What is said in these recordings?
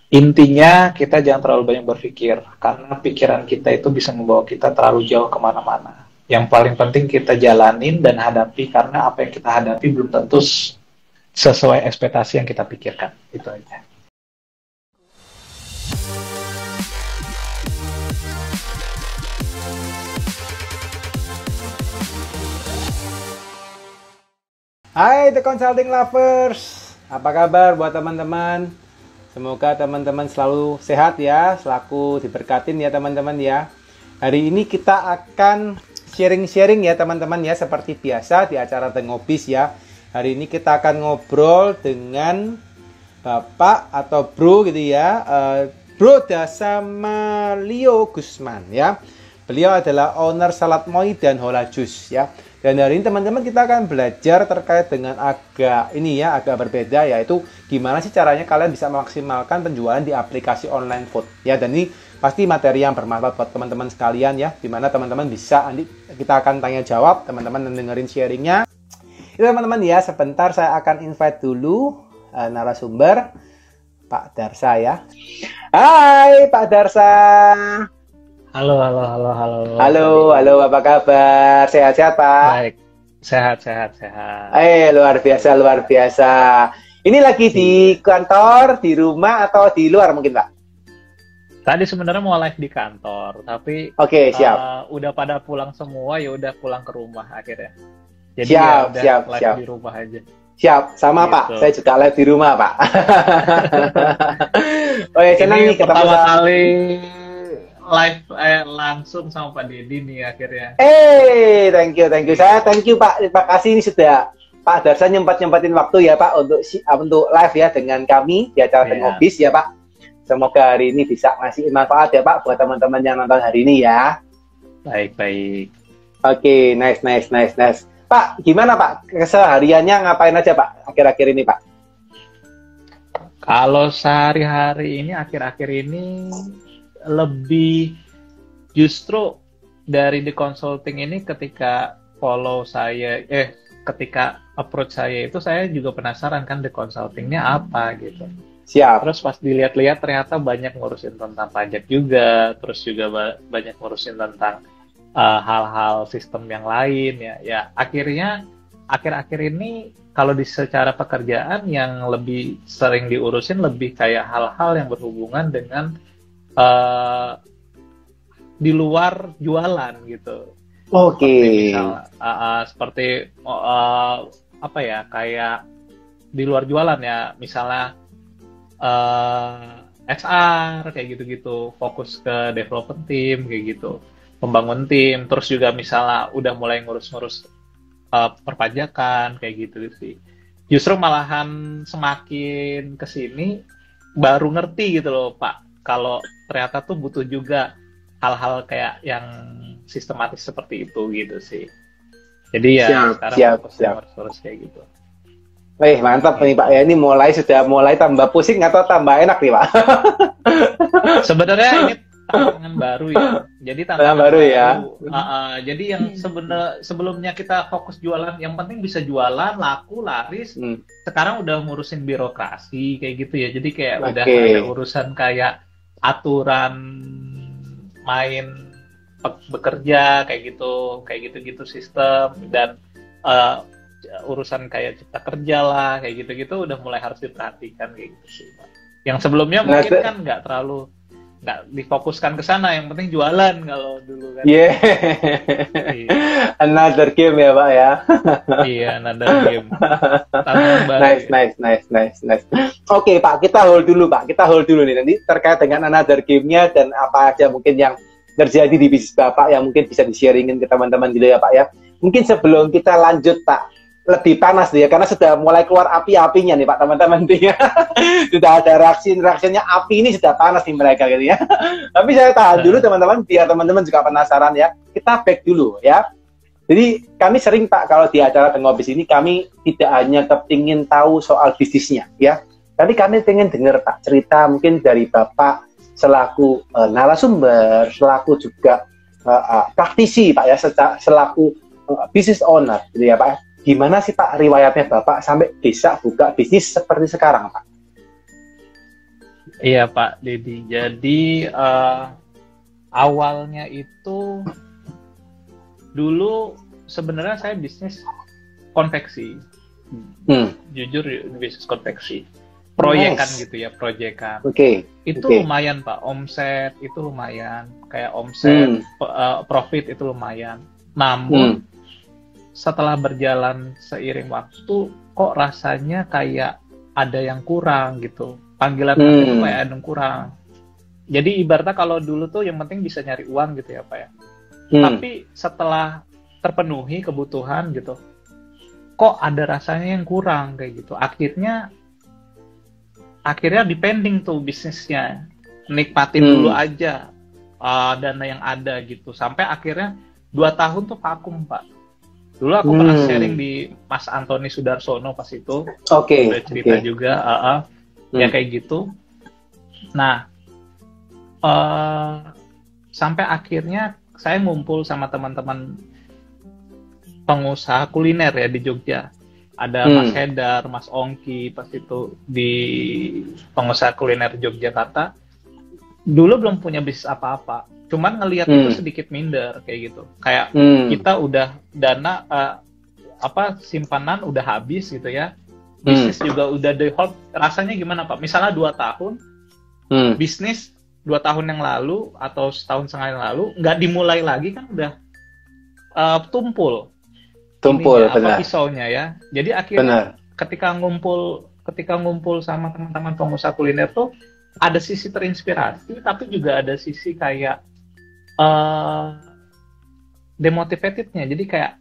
Intinya kita jangan terlalu banyak berpikir, karena pikiran kita itu bisa membawa kita terlalu jauh kemana-mana. Yang paling penting kita jalanin dan hadapi, karena apa yang kita hadapi belum tentu sesuai ekspektasi yang kita pikirkan. Itu aja. Hai The Consulting Lovers, apa kabar buat teman-teman? Semoga teman-teman selalu sehat ya, selalu diberkatin ya teman-teman ya. Hari ini kita akan sharing-sharing ya teman-teman ya, seperti biasa di acara The Ngobis ya. Hari ini kita akan ngobrol dengan Bapak atau Bro gitu ya, Bro Dasamalio Gusman ya. Beliau adalah owner Salad Moi dan Hola Juice ya. Dan hari ini teman-teman kita akan belajar terkait dengan agak berbeda, yaitu gimana sih caranya kalian bisa memaksimalkan penjualan di aplikasi online food ya. Dan ini pasti materi yang bermanfaat buat teman-teman sekalian ya, dimana teman-teman bisa, nanti kita akan tanya jawab, teman-teman dengerin sharingnya. Itu teman-teman ya, sebentar saya akan invite dulu narasumber Pak Darsa ya. Hai Pak Darsa. Halo. Halo, apa kabar? Sehat-sehat, Pak? Baik, sehat. Luar biasa. Ini lagi di kantor, di rumah, atau di luar mungkin, Pak? Tadi sebenarnya mau live di kantor, tapi Oke, siap. udah pada pulang semua, ya udah pulang ke rumah akhirnya. Jadi Siap, ya udah live siap. di rumah aja. Siap, sama Gitu. Pak. Saya juga live di rumah, Pak. Senang Ini nih ketemu pertama kali live langsung sama Pak Deddy nih akhirnya. Thank you. Saya thank you Pak. Terima kasih, ini sudah Pak Darsa nyempetin waktu ya Pak untuk live ya dengan kami di acara The Ngobis ya Pak. Semoga hari ini bisa ngasih manfaat ya Pak buat teman-teman yang nonton hari ini ya. Baik. Oke, nice. Pak, gimana Pak? Kesehariannya ngapain aja Pak akhir-akhir ini Pak? Kalau sehari-hari ini, akhir-akhir ini lebih justru dari The Consulting ini, ketika follow saya, ketika approach saya itu, saya juga penasaran kan The Consultingnya apa gitu. Siap. Terus pas dilihat-lihat ternyata banyak ngurusin tentang pajak juga, terus juga banyak ngurusin tentang hal-hal sistem yang lain ya. Ya akhirnya akhir-akhir ini kalau di secara pekerjaan yang lebih sering diurusin lebih kayak hal-hal yang berhubungan dengan di luar jualan gitu. Oke. Seperti apa ya, kayak di luar jualan ya, misalnya HR kayak gitu-gitu, fokus ke development team kayak gitu, membangun tim, terus juga misalnya udah mulai ngurus-ngurus perpajakan kayak gitu sih. Justru malahan semakin kesini baru ngerti gitu loh Pak, kalau ternyata tuh butuh juga hal-hal kayak yang sistematis seperti itu gitu sih. Jadi ya sekarang fokus kayak gitu. Mantap nih Pak ya, ini sudah mulai tambah pusing atau tambah enak nih Pak? Sebenarnya ini tantangan baru ya. Jadi tantangan baru ya. Jadi yang sebelumnya kita fokus jualan, yang penting bisa jualan, laku, laris. Sekarang udah ngurusin birokrasi kayak gitu ya. Jadi kayak udah ada urusan kayak aturan main bekerja kayak gitu sistem, dan urusan kayak cipta kerja lah kayak gitu udah mulai harus diperhatikan kayak gitu sih Pak. Yang sebelumnya mungkin kan nggak difokuskan ke sana, yang penting jualan kalau dulu kan. Another game ya Pak ya. Iya, another game. Nice. Oke Pak, kita hold dulu nih, nanti terkait dengan another game-nya dan apa aja mungkin yang terjadi di bisnis Bapak yang mungkin bisa di-sharingin ke teman-teman gitu ya Pak ya. Mungkin sebelum kita lanjut Pak, lebih panas nih ya, karena sudah mulai keluar api-apinya nih Pak teman-teman nih ya. Sudah ada reaksinya, api ini sudah panas nih mereka gitu ya. Tapi saya tahan dulu teman-teman, biar teman-teman juga penasaran ya. Kita back dulu ya. Jadi kami sering Pak, kalau di acara The Ngobis ini, kami tidak hanya kepingin tahu soal bisnisnya ya, tapi kami pengen dengar Pak cerita mungkin dari Bapak selaku narasumber, selaku juga praktisi Pak ya, selaku business owner gitu ya Pak. Gimana sih Pak riwayatnya Bapak sampai bisa buka bisnis seperti sekarang Pak? Iya Pak Dedi. Jadi awalnya itu dulu sebenarnya saya bisnis konveksi. Jujur bisnis konveksi. Proyekan gitu ya, proyekan. Itu lumayan Pak, omset itu lumayan. Kayak omset, profit itu lumayan. Namun setelah berjalan seiring waktu, kok rasanya kayak ada yang kurang gitu. Panggilan itu kayak ada yang kurang. Jadi ibaratnya kalau dulu tuh yang penting bisa nyari uang gitu ya Pak ya. Tapi setelah terpenuhi kebutuhan gitu, kok ada rasanya yang kurang kayak gitu. Akhirnya depending tuh bisnisnya, nikmatin dulu aja dana yang ada gitu. Sampai akhirnya 2 tahun tuh vakum Pak. Dulu aku pernah sharing di Mas Antoni Sudarsono pas itu, udah cerita juga, ya kayak gitu. Nah, sampai akhirnya saya ngumpul sama teman-teman pengusaha kuliner ya di Jogja. Ada Mas Hedar, Mas Ongki pas itu di pengusaha kuliner Yogyakarta. Dulu belum punya bisnis apa-apa, cuman ngelihat itu sedikit minder kayak gitu. Kayak kita udah dana simpanan udah habis gitu ya. Bisnis juga udah di hold. Rasanya gimana Pak? Misalnya 2 tahun bisnis 2 tahun yang lalu atau setahun setengah yang lalu nggak dimulai lagi kan udah tumpul benar. Pisaunya ya. Jadi akhirnya ketika ngumpul sama teman-teman pengusaha kuliner tuh ada sisi terinspirasi, tapi juga ada sisi kayak demotivatednya. Jadi kayak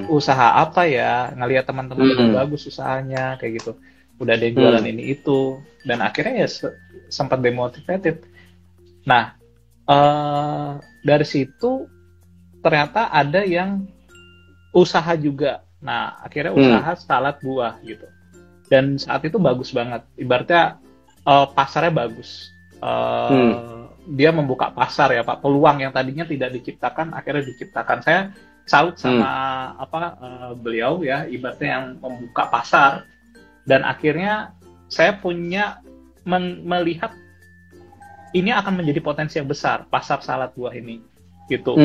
usaha apa ya, ngelihat teman-teman udah bagus usahanya kayak gitu, udah ada yang jualan ini itu, dan akhirnya ya sempat demotivated. Nah dari situ ternyata ada yang usaha juga. Nah, akhirnya usaha salad buah gitu. Dan saat itu bagus banget. Ibaratnya pasarnya bagus. Dia membuka pasar ya, Pak. Peluang yang tadinya tidak diciptakan akhirnya diciptakan. Saya salut sama beliau ya, ibaratnya yang membuka pasar. Dan akhirnya saya punya melihat ini akan menjadi potensi yang besar, pasar salad buah ini. Gitu.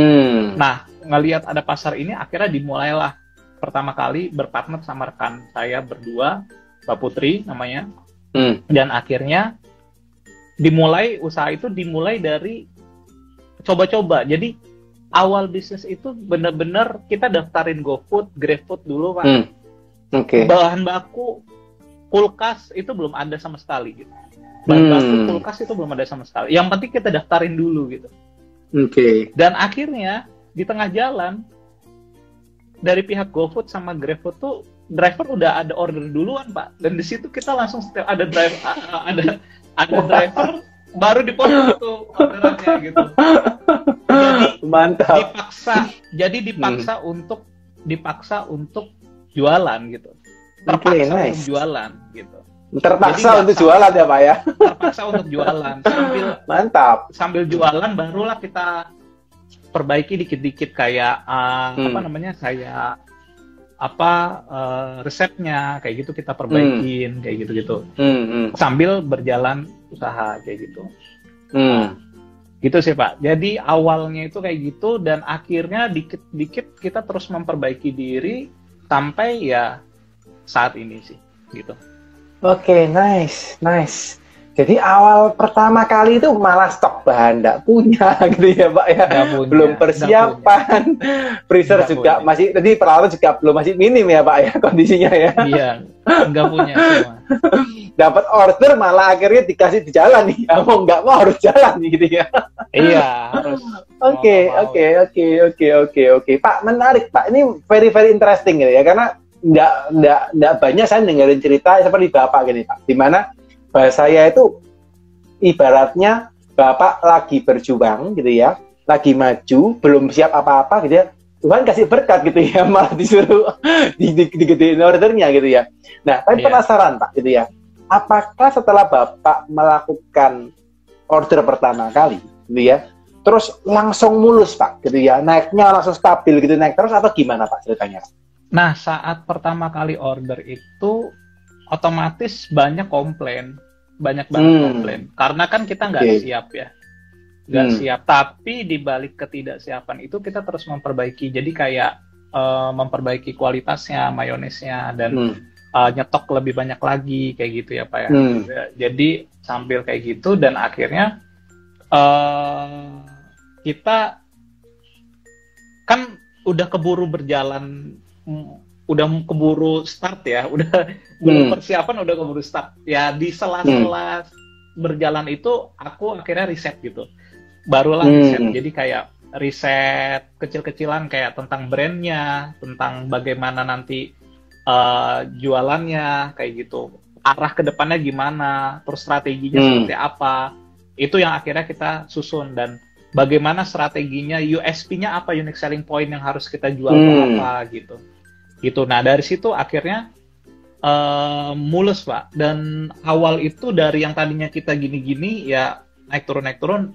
Nah, ngelihat ada pasar ini akhirnya dimulailah pertama kali berpartner sama rekan saya berdua, Mbak Putri namanya. Dan akhirnya usaha itu dimulai dari coba-coba. Jadi awal bisnis itu benar-benar kita daftarin GoFood, GrabFood dulu Pak. Bahan baku kulkas itu belum ada sama sekali gitu. Bahan baku kulkas itu belum ada sama sekali. Yang penting kita daftarin dulu gitu. Dan akhirnya di tengah jalan dari pihak GoFood sama GrabFood tuh driver udah ada order duluan Pak, dan di situ kita langsung setiap ada driver baru dipotong tuh orderannya gitu. Jadi mantap. Dipaksa untuk jualan gitu. Terpaksa untuk jualan gitu. Terpaksa untuk jualan ya Pak ya. Terpaksa untuk jualan. Sambil jualan barulah kita perbaiki dikit-dikit kayak resepnya kayak gitu kita perbaikin kayak gitu-gitu. Sambil berjalan usaha kayak gitu. Gitu sih Pak. Jadi awalnya itu kayak gitu dan akhirnya dikit-dikit kita terus memperbaiki diri sampai ya saat ini sih gitu. Nice. Jadi awal pertama kali itu malah stok bahan nggak punya gitu ya Pak ya. Belum persiapan. Freezer juga masih, tadi peralatan juga belum masih minim ya Pak ya kondisinya ya. Iya, nggak punya semua. Dapat order malah akhirnya dikasih di jalan nih. Mau nggak mau harus jalan nih gitu ya. Iya, harus. Oke. Pak, menarik Pak. Ini very interesting gitu ya, karena nggak banyak saya dengerin cerita seperti Bapak gini Pak, dimana bahasa saya itu ibaratnya Bapak lagi berjuang gitu ya, lagi maju, belum siap apa-apa gitu ya, Tuhan kasih berkat gitu ya, malah disuruh digedein ordernya gitu ya. Nah, tapi penasaran Pak gitu ya, apakah setelah Bapak melakukan order pertama kali gitu ya, terus langsung mulus Pak gitu ya, naiknya langsung stabil gitu, naik terus atau gimana Pak ceritanya? Nah, saat pertama kali order itu otomatis banyak komplain. banyak banget komplain. Karena kan kita nggak siap ya. Nggak siap. Tapi di balik ketidaksiapan itu kita terus memperbaiki. Jadi kayak memperbaiki kualitasnya, mayonesnya, dan nyetok lebih banyak lagi kayak gitu ya Pak ya. Jadi sambil kayak gitu dan akhirnya kita kan udah keburu berjalan, udah keburu start ya, udah persiapan udah keburu start ya. Di sela-sela berjalan itu aku akhirnya riset gitu, barulah riset. Jadi kayak riset kecil-kecilan kayak tentang brandnya, tentang bagaimana nanti jualannya kayak gitu, arah kedepannya gimana, terus strateginya seperti apa. Itu yang akhirnya kita susun, dan bagaimana strateginya, USP-nya apa, unique selling point yang harus kita jual apa gitu. Nah dari situ akhirnya mulus Pak. Dan awal itu dari yang tadinya kita gini-gini ya naik turun,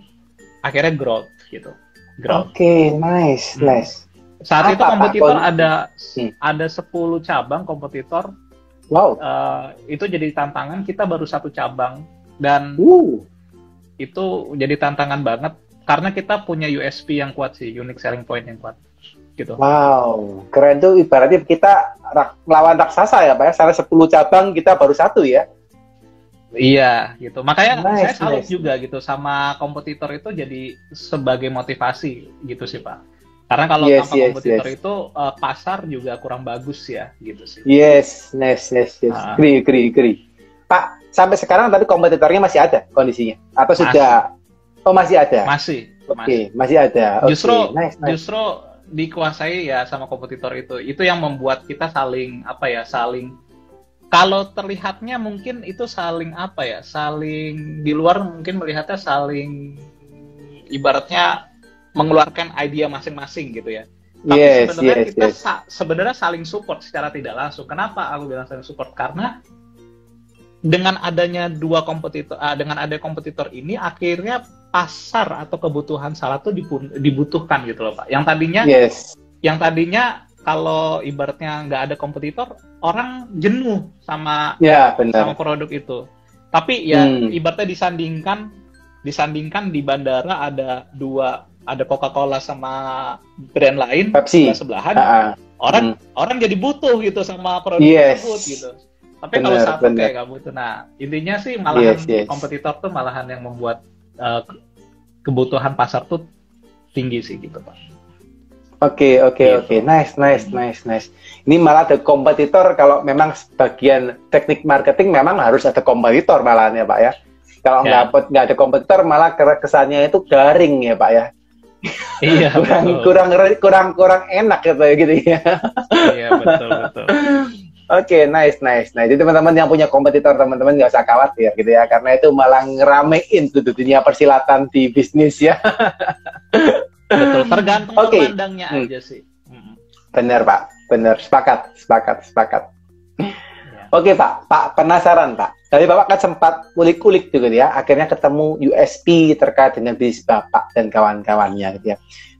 akhirnya growth gitu. Oke, nice. Saat itu kompetitor ada 10 cabang kompetitor. Wow. Itu jadi tantangan, kita baru 1 cabang, dan itu jadi tantangan banget karena kita punya USP yang kuat sih, unique selling point yang kuat gitu. Wow, keren tuh. Ibaratnya kita melawan raksasa ya Pak ya, salah 10 cabang kita baru 1 ya. Iya gitu, makanya saya salut juga gitu sama kompetitor itu, jadi sebagai motivasi gitu sih Pak. Karena kalau tanpa kompetitor itu pasar juga kurang bagus ya gitu sih. Nice. Agree. Pak, sampai sekarang tadi kompetitornya masih ada kondisinya atau sudah? Masih ada. Masih. Masih ada. Justru dikuasai ya sama kompetitor itu. Itu yang membuat kita saling kalau terlihatnya mungkin itu saling di luar mungkin melihatnya saling ibaratnya mengeluarkan ide masing-masing gitu ya. Tapi sebenarnya kita sebenarnya saling support secara tidak langsung. Kenapa aku bilang saling support? Karena dengan adanya dengan ada kompetitor ini, akhirnya pasar atau kebutuhan salad tuh dibutuhkan gitu loh Pak. Yang tadinya kalau ibaratnya nggak ada kompetitor, orang jenuh sama produk itu. Tapi ya ibaratnya disandingkan di bandara ada Coca-Cola sama brand lain Pepsi sebelahan, orang jadi butuh gitu sama produk tersebut gitu. Tapi kalau satu kayak nggak butuh. Nah intinya sih malahan kompetitor tuh malahan yang membuat kebutuhan pasar tuh tinggi sih gitu Pak. Oke. Nice. Ini malah ada kompetitor. Kalau memang sebagian teknik marketing memang harus ada kompetitor malahan ya Pak ya. Kalau nggak ada kompetitor malah kesannya itu garing ya Pak ya. Iya. kurang enak gitu ya. Iya betul. Oke, nice. Nah, jadi teman-teman yang punya kompetitor, teman-teman nggak usah khawatir gitu ya, karena itu malah ngeramein tuh dunia persilatan di bisnis ya. Betul, tergantung pandangnya aja sih. Bener Pak, sepakat. Ya. Oke Pak penasaran Pak. Tadi Bapak kan sempat kulik-kulik gitu ya, akhirnya ketemu USP terkait dengan bisnis Bapak dan kawan-kawannya gitu ya.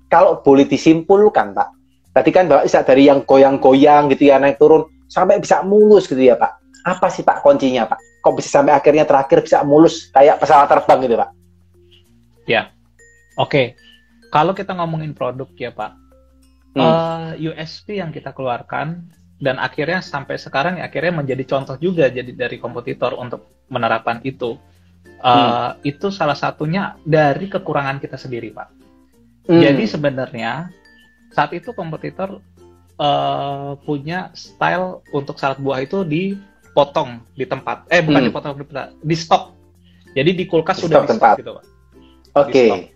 Kalau boleh disimpulkan Pak, tadi kan Bapak bisa dari yang goyang-goyang gitu ya, naik turun, sampai bisa mulus gitu ya Pak. Apa sih Pak kuncinya Pak? Kok bisa sampai akhirnya terakhir bisa mulus kayak pesawat terbang gitu Pak? Ya, oke. Kalau kita ngomongin produk ya Pak, USP yang kita keluarkan dan akhirnya sampai sekarang ya akhirnya menjadi contoh juga jadi dari kompetitor untuk menerapkan itu. Itu salah satunya dari kekurangan kita sendiri Pak. Jadi sebenarnya saat itu kompetitor punya style untuk salad buah itu dipotong di tempat, dipotong di stok. Jadi di kulkas sudah di stok gitu Pak. Oke.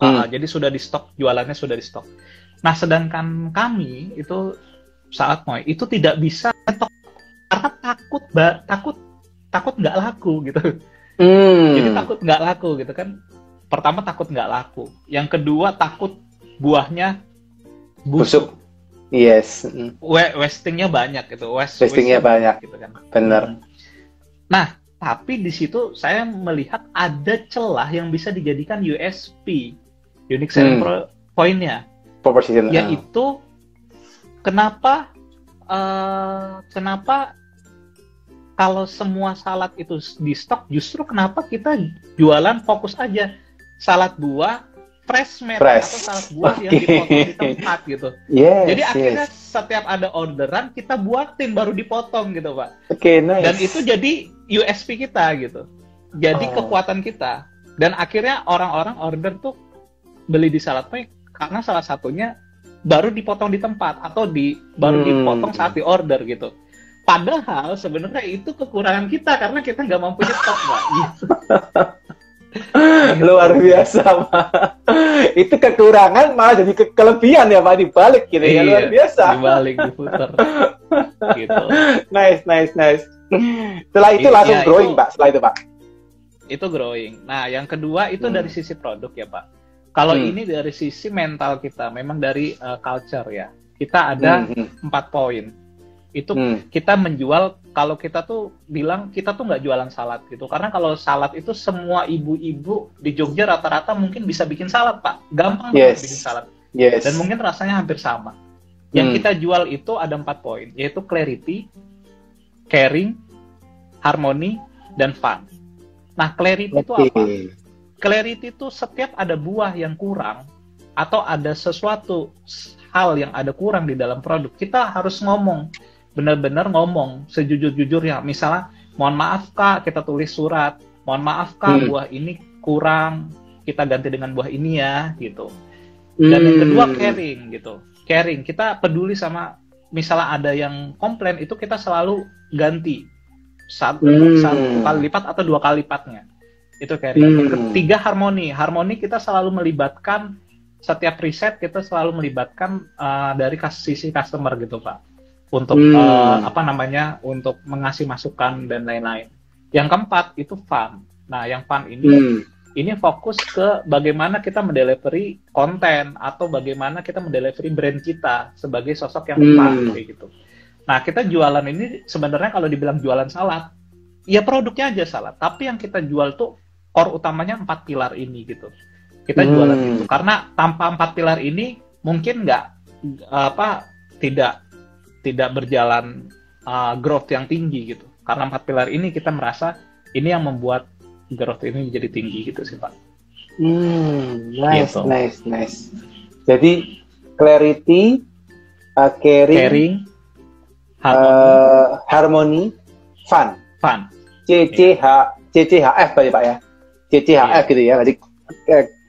Jadi sudah di stok, jualannya sudah di stok. Nah, sedangkan kami itu saat Moy itu tidak bisa stok karena takut nggak laku gitu. Jadi takut nggak laku gitu kan. Pertama takut nggak laku, yang kedua takut buahnya busuk. Yes. Wastingnya banyak gitu. Wastingnya banyak gitu kan. Bener. Nah, tapi di situ saya melihat ada celah yang bisa dijadikan USP, unique selling point-nya. Yaitu kenapa kalau semua salad itu di stok, justru kenapa kita jualan fokus aja salad buah fresh made atau salad buah yang dipotong di tempat gitu. Jadi akhirnya setiap ada orderan kita buatin baru dipotong gitu, Pak. Nice. Dan itu jadi USP kita gitu. Jadi kekuatan kita. Dan akhirnya orang-orang order tuh beli di Salad Point karena salah satunya baru dipotong di tempat atau baru dipotong saat di order gitu. Padahal sebenarnya itu kekurangan kita karena kita nggak mampu nyetok, Pak. Gitu. Luar biasa, Pak. Itu kekurangan malah jadi kelebihan ya, Pak, dibalik gitu ya. Luar biasa. Dibalik, diputer. Gitu. Nice. Setelah itu langsung growing, Pak. Setelah itu, Pak. Itu growing. Nah, yang kedua itu dari sisi produk ya, Pak. Kalau ini dari sisi mental kita, memang dari culture ya. Kita ada 4 poin. Itu kita menjual, kalau kita tuh bilang kita tuh nggak jualan salad gitu. Karena kalau salad itu semua ibu-ibu di Jogja rata-rata mungkin bisa bikin salad, Pak. Gampang banget bikin salad. Dan mungkin rasanya hampir sama. Yang kita jual itu ada 4 poin, yaitu clarity, caring, harmony, dan fun. Nah, clarity itu apa? Clarity itu setiap ada buah yang kurang atau ada sesuatu hal yang ada kurang di dalam produk, kita harus ngomong, benar-benar ngomong sejujur-jujurnya. Misalnya, mohon maaf Kak, kita tulis surat, mohon maaf Kak, buah ini kurang, kita ganti dengan buah ini ya, gitu. Dan yang kedua caring gitu. Caring, kita peduli sama, misalnya ada yang komplain, itu kita selalu ganti satu kali lipat atau 2 kali lipatnya. Itu caring. Yang ketiga harmoni. Harmoni kita selalu melibatkan, setiap riset kita selalu melibatkan dari sisi customer gitu, Pak. Untuk untuk mengasih masukan dan lain-lain. Yang keempat itu fun. Nah, yang fun ini fokus ke bagaimana kita mendelivery konten atau bagaimana kita mendelivery brand kita sebagai sosok yang fun kayak gitu. Nah, kita jualan ini sebenarnya kalau dibilang jualan salad, ya produknya aja salad. Tapi yang kita jual tuh core utamanya 4 pilar ini gitu. Kita jualan itu karena tanpa 4 pilar ini mungkin tidak berjalan growth yang tinggi gitu. Karena 4 pilar ini kita merasa ini yang membuat growth ini jadi tinggi gitu sih, Pak. Nice. Jadi clarity, caring, harmony, fun. CCHF Pak ya. CCHF gitu ya. Jadi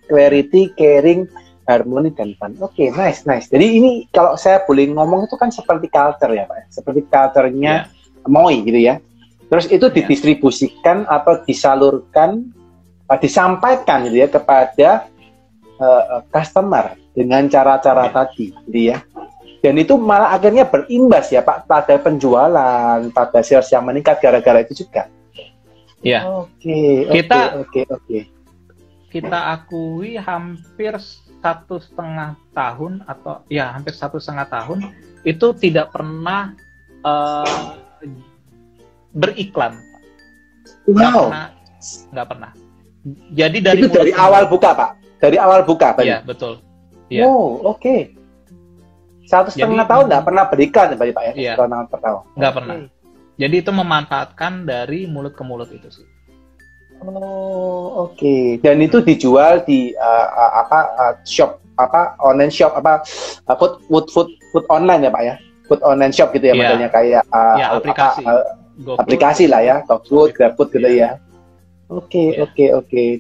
clarity, caring, harmoni, dan fun. Nice. Jadi ini kalau saya boleh ngomong itu kan seperti culture ya, Pak. Seperti culture-nya Moi gitu ya. Terus itu didistribusikan atau disalurkan, disampaikan gitu ya kepada customer dengan cara-cara tadi gitu ya. Dan itu malah akhirnya berimbas ya, Pak, pada penjualan, pada sales yang meningkat gara-gara itu juga. Iya. Oke. Kita akui hampir 1,5 tahun atau ya hampir 1,5 tahun itu tidak pernah beriklan. Nggak pernah. Jadi itu dari awal buka, Pak. Dari awal buka, Pak. Iya, betul. Ya. 1,5 tahun nggak pernah beriklan, Pak ya? Iya. Nggak pernah. Jadi itu memanfaatkan dari mulut ke mulut itu sih. Dan itu dijual di shop online shop food online ya, Pak ya? Food online shop gitu ya, modelnya kayak aplikasi lah ya, GoFood, GrabFood gitu ya. Oke.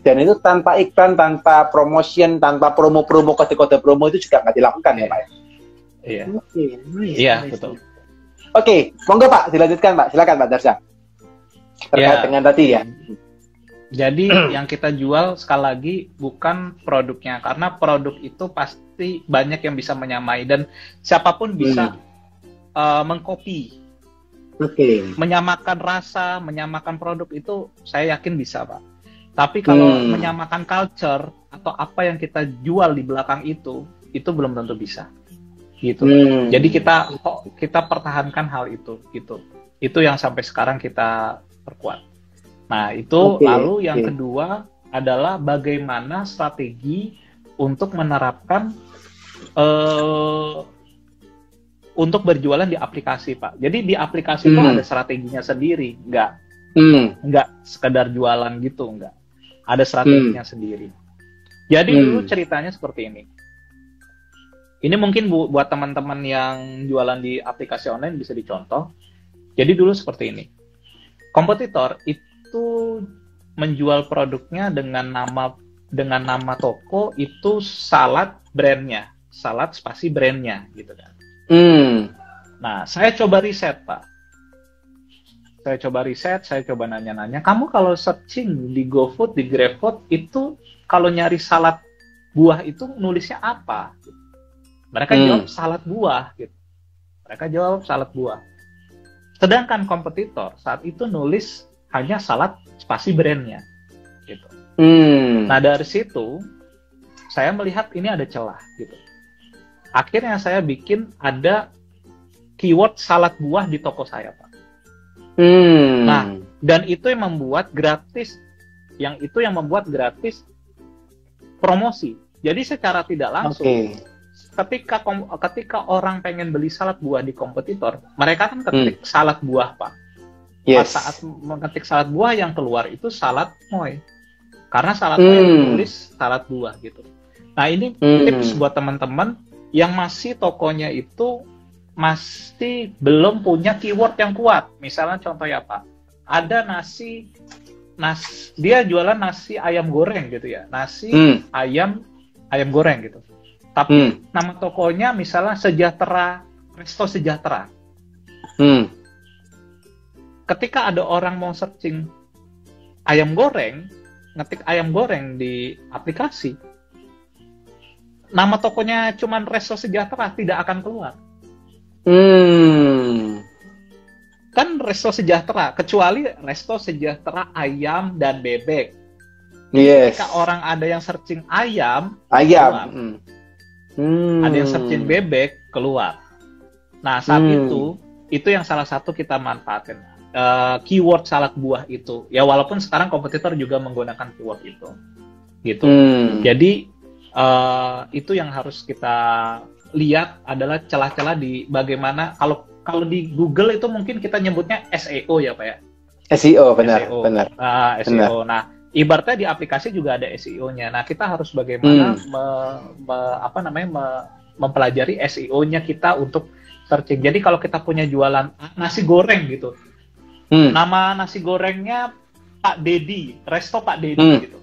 Dan itu tanpa iklan, tanpa promotion, tanpa promo-promo, kode-kode promo itu juga nggak dilakukan ya, Pak? Iya. Betul. Monggo Pak, dilanjutkan Pak. Silakan Pak Darsya. Terkait dengan tadi ya. Jadi yang kita jual sekali lagi bukan produknya, karena produk itu pasti banyak yang bisa menyamai dan siapapun bisa mengcopy. Menyamakan rasa, menyamakan produk itu saya yakin bisa, Pak. Tapi kalau menyamakan culture atau apa yang kita jual di belakang itu belum tentu bisa. Gitu. Jadi kita pertahankan hal itu gitu. Itu yang sampai sekarang kita perkuat. Nah, itu lalu yang kedua adalah bagaimana strategi untuk menerapkan untuk berjualan di aplikasi, Pak. Jadi di aplikasi itu ada strateginya sendiri, nggak sekedar jualan gitu, nggak. Ada strateginya sendiri. Jadi dulu ceritanya seperti ini. Ini mungkin buat teman-teman yang jualan di aplikasi online bisa dicontoh. Jadi dulu seperti ini. Kompetitor itu menjual produknya dengan nama toko itu salad brandnya, salad spasi brandnya, gitu kan. Nah, saya coba riset, Pak. Saya coba nanya-nanya. Kamu kalau searching di GoFood, di GrabFood, itu kalau nyari salad buah itu nulisnya apa? Mereka jawab salad buah, gitu. Mereka jawab salad buah. Sedangkan kompetitor saat itu nulis hanya salad spasi brandnya, gitu. Nah, dari situ saya melihat ini ada celah, gitu. Akhirnya saya bikin ada keyword salad buah di toko saya, Pak. Nah, dan itu yang membuat gratis, promosi. Jadi secara tidak langsung, ketika orang pengen beli salad buah di kompetitor, mereka kan ketik salad buah, Pak. Pas saat mengetik salad buah, yang keluar itu salad moy. Karena salad moy tulis salad buah, gitu. Nah, ini tips buat teman-teman yang masih tokonya itu masih belum punya keyword yang kuat. Misalnya contoh ya, Pak, ada dia jualan nasi ayam goreng gitu ya, nasi ayam goreng gitu. Tapi nama tokonya misalnya Sejahtera, Resto Sejahtera. Ketika ada orang mau searching ayam goreng, ngetik ayam goreng di aplikasi, nama tokonya cuman Resto Sejahtera, tidak akan keluar. Kan Resto Sejahtera, kecuali Resto Sejahtera ayam dan bebek. Ketika orang ada yang searching ayam, keluar. Ada yang searching bebek, keluar. Nah, saat itu yang salah satu kita manfaatin. Keyword salad buah itu. Ya, walaupun sekarang kompetitor juga menggunakan keyword itu. Gitu. Jadi, itu yang harus kita lihat adalah celah-celah di bagaimana, kalau di Google itu mungkin kita nyebutnya SEO ya, Pak ya. SEO, benar. SEO. Nah, ibaratnya di aplikasi juga ada SEO-nya. Nah, kita harus bagaimana mempelajari SEO-nya kita untuk searching. Jadi kalau kita punya jualan nasi goreng gitu, nama nasi gorengnya Pak Dedi, Resto Pak Dedi gitu.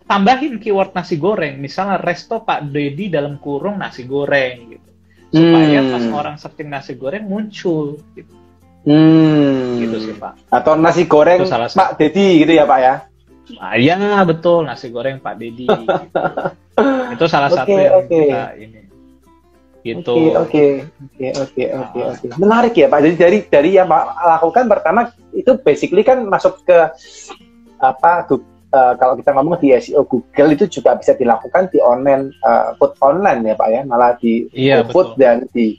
Tambahin keyword nasi goreng, misalnya Resto Pak Dedi dalam kurung nasi goreng gitu, supaya pas orang searching nasi goreng muncul gitu. Gitu sih, Pak. Atau nasi goreng Pak Dedi gitu ya, Pak ya? Ya, betul, nasi goreng Pak Dedi gitu. Itu salah satu yang kita ini gitu. Oke. Menarik ya, Pak. Jadi dari yang Pak lakukan pertama itu basically kan masuk ke apa, kalau kita ngomong di SEO Google itu juga bisa dilakukan di online, food online ya, Pak ya, malah di GoFood dan di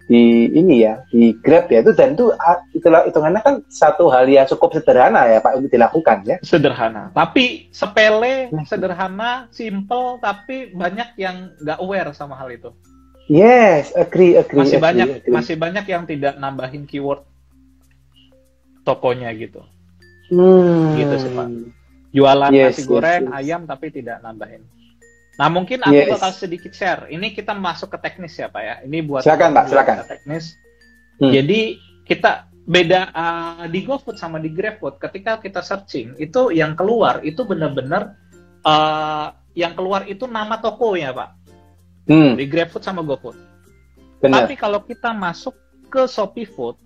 ini ya, di Grab ya, dan itu hitungannya kan satu hal yang cukup sederhana ya, Pak, untuk dilakukan ya. Sederhana, tapi sepele, sederhana, simple, tapi banyak yang nggak aware sama hal itu. Yes, agree. Masih banyak yang tidak nambahin keyword tokonya gitu. Gitu sih, Pak. Jualan nasi goreng, ayam, tapi tidak nambahin. Nah, mungkin aku bakal sedikit share. Ini kita masuk ke teknis ya, Pak ya. Ini buat silakan, Pak, silakan. Teknis. Jadi kita beda di GoFood sama di GrabFood. Ketika kita searching, itu yang keluar itu benar-benar yang keluar itu nama tokonya, Pak. Di GrabFood sama GoFood. Tapi kalau kita masuk ke Shopee Food,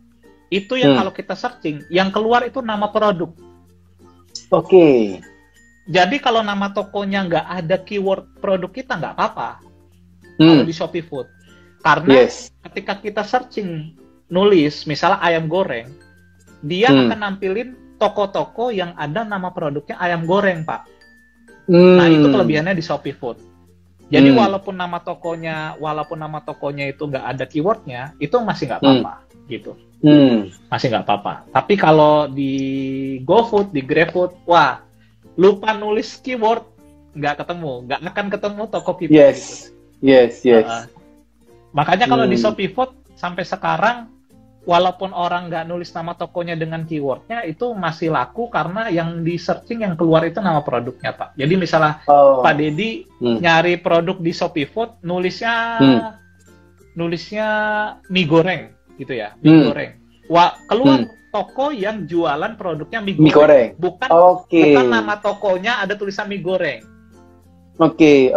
itu yang kalau kita searching, yang keluar itu nama produk. Oke. Jadi kalau nama tokonya nggak ada keyword produk kita, nggak apa-apa. Kalau di Shopee Food. Karena ketika kita searching, nulis misalnya ayam goreng, dia akan nampilin toko-toko yang ada nama produknya ayam goreng, Pak. Nah, itu kelebihannya di Shopee Food. Jadi walaupun nama tokonya itu nggak ada keywordnya, itu masih nggak apa-apa, gitu. Masih nggak apa-apa. Tapi kalau di GoFood, di GrabFood, wah, lupa nulis keyword, nggak akan ketemu toko kita. Yes. Makanya kalau di Shopee Food sampai sekarang, walaupun orang nggak nulis nama tokonya dengan keywordnya, itu masih laku karena yang di searching yang keluar itu nama produknya, Pak. Jadi misalnya Pak Deddy nyari produk di Shopee Food, nulisnya mie goreng, gitu ya, mie goreng. Wah, keluar toko yang jualan produknya mie goreng. Bukan nama tokonya ada tulisan mie goreng. Oke.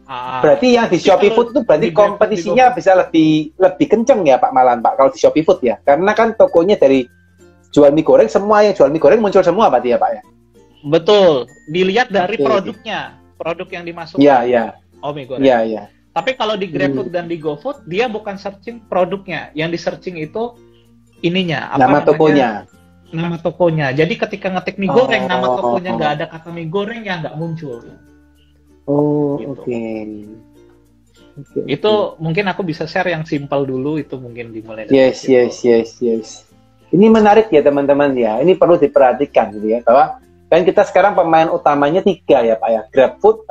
Berarti yang di Shopee Food itu berarti kompetisinya bisa lebih kenceng ya Pak Malan, Pak, kalau di Shopee Food ya. Karena kan tokonya dari jual mie goreng, semua yang jual mie goreng muncul semua berarti ya Pak ya. Betul. Dilihat dari produknya, produk yang dimasukkan. Iya. Oh, mie goreng. Iya. Tapi kalau di GrabFood dan di GoFood, dia bukan searching produknya. Yang di searching itu ininya, nama tokonya. Nama tokonya. Jadi ketika ngetik mie goreng, nama tokonya nggak ada kata mie goreng, ya nggak muncul. Gitu. Oke. Itu mungkin aku bisa share yang simpel dulu, itu mungkin dimulai dari Yes. Ini menarik ya teman-teman ya. Ini perlu diperhatikan gitu ya, bahwa kan kita sekarang pemain utamanya 3 ya Pak ya. GrabFood,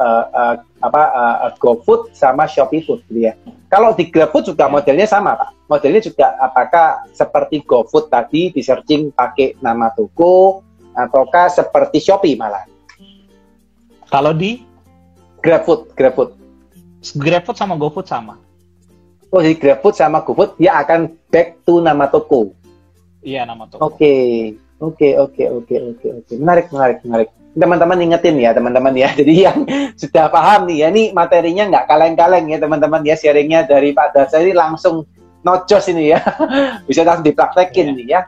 GoFood sama Shopee Food gitu ya. Kalau di GrabFood juga modelnya sama Pak. Modelnya juga apakah seperti GoFood tadi di searching pakai nama toko, ataukah seperti Shopee malah? Kalau di GrabFood sama GoFood sama. Oh, di GrabFood sama GoFood dia akan back to nama toko. Iya, nama toko. Oke. Menarik. Teman-teman ingetin ya, teman-teman ya. Jadi yang sudah paham nih ya, ini materinya nggak kaleng-kaleng ya, teman-teman ya. Sharingnya dari Pak Darsa ini langsung nocos ini ya. Bisa langsung dipraktekin nih ya.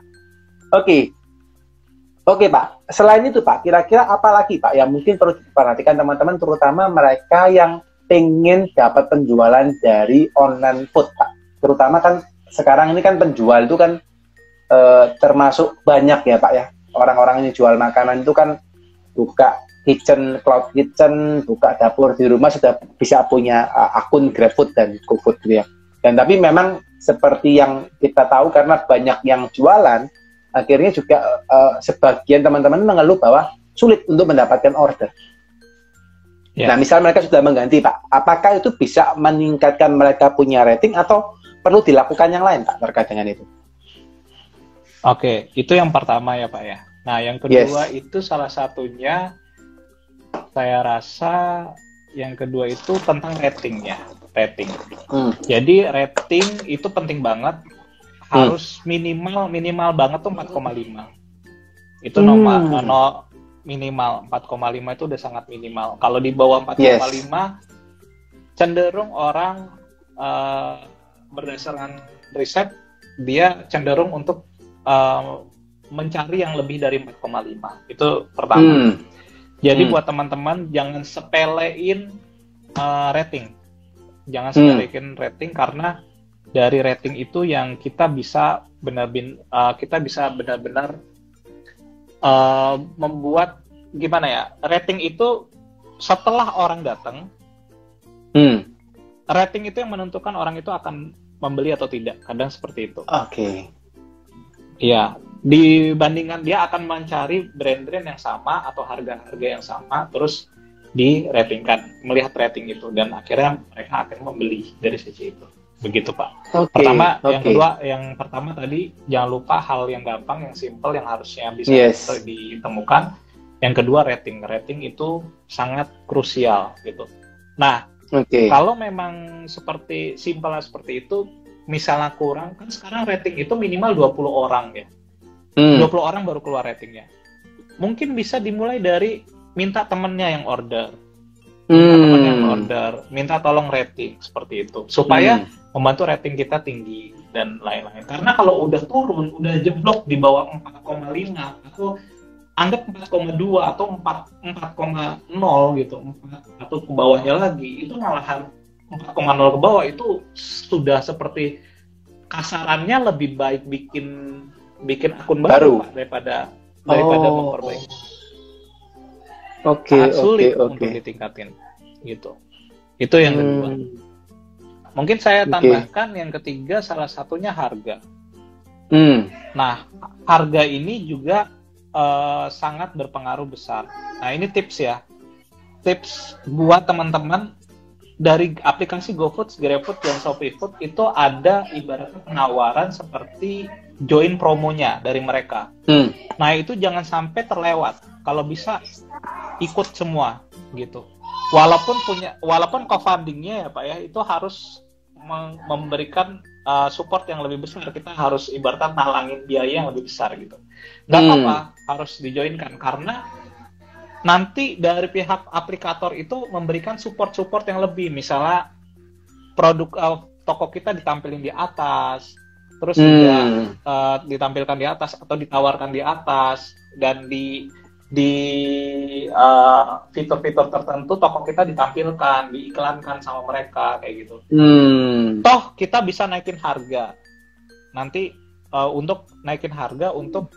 Oke Pak, selain itu Pak, kira-kira apa lagi Pak yang mungkin perlu diperhatikan teman-teman, terutama mereka yang pengen dapat penjualan dari online food Pak. Terutama kan sekarang ini kan penjual itu kan termasuk banyak ya Pak ya. Orang-orang ini jual makanan itu kan buka cloud kitchen, buka dapur di rumah sudah bisa punya akun GrabFood dan GoFood gitu ya. Dan tapi memang seperti yang kita tahu, karena banyak yang jualan, akhirnya juga sebagian teman-teman mengeluh bahwa sulit untuk mendapatkan order. Nah, misal mereka sudah mengganti Pak, apakah itu bisa meningkatkan mereka punya rating atau perlu dilakukan yang lain Pak terkait dengan itu? Oke, itu yang pertama ya Pak ya. Nah, yang kedua itu salah satunya, saya rasa yang kedua itu tentang ratingnya. Jadi rating itu penting banget. Harus minimal banget tuh 4,5. Itu minimal 4,5 itu udah sangat minimal. Kalau di bawah 4,5 cenderung orang berdasarkan riset dia cenderung untuk mencari yang lebih dari 4,5. Itu pertama. Jadi buat teman-teman jangan sepelein rating. Jangan sepelein rating, karena dari rating itu yang kita bisa benar-benar membuat gimana ya, rating itu setelah orang datang, rating itu yang menentukan orang itu akan membeli atau tidak, kadang seperti itu. Iya, dibandingkan dia akan mencari brand-brand yang sama atau harga-harga yang sama, terus di-ratingkan, melihat rating itu, dan akhirnya mereka akan membeli dari sisi itu. Begitu Pak. Yang kedua, yang pertama tadi jangan lupa hal yang gampang, yang simple, yang harusnya bisa ditemukan. Yang kedua rating itu sangat krusial gitu. Nah, kalau memang simpelnya seperti itu, misalnya kurang, kan sekarang rating itu minimal 20 orang ya. 20 orang baru keluar ratingnya. Mungkin bisa dimulai dari minta temennya yang order. Minta tolong rating seperti itu, supaya membantu rating kita tinggi dan lain-lain. Karena kalau udah turun, udah jeblok di bawah 4,5 atau anggap 4,2 atau 4,0 gitu, 4 atau ke bawahnya lagi, itu malahan 4,0 ke bawah itu sudah seperti kasarannya lebih baik bikin akun baru Pak, daripada memperbaiki. Sangat sulit untuk ditingkatin gitu. Itu yang kedua. Mungkin saya tambahkan yang ketiga, salah satunya harga. Nah, harga ini juga sangat berpengaruh besar. Nah, ini tips ya. Tips buat teman-teman dari aplikasi GoFood, GrabFood, dan ShopeeFood itu ada ibaratnya penawaran seperti join promonya dari mereka. Nah itu jangan sampai terlewat. Kalau bisa ikut semua gitu. Walaupun co-fundingnya ya Pak ya itu harus memberikan support yang lebih besar. Kita harus ibaratnya nalangin biaya yang lebih besar gitu. Nggak apa-apa harus dijoinkan karena nanti dari pihak aplikator itu memberikan support yang lebih, misalnya produk toko kita ditampilkan di atas, terus juga ditampilkan di atas atau ditawarkan di atas, dan di fitur-fitur tertentu toko kita ditampilkan, diiklankan sama mereka kayak gitu. Toh kita bisa naikin harga nanti untuk naikin harga untuk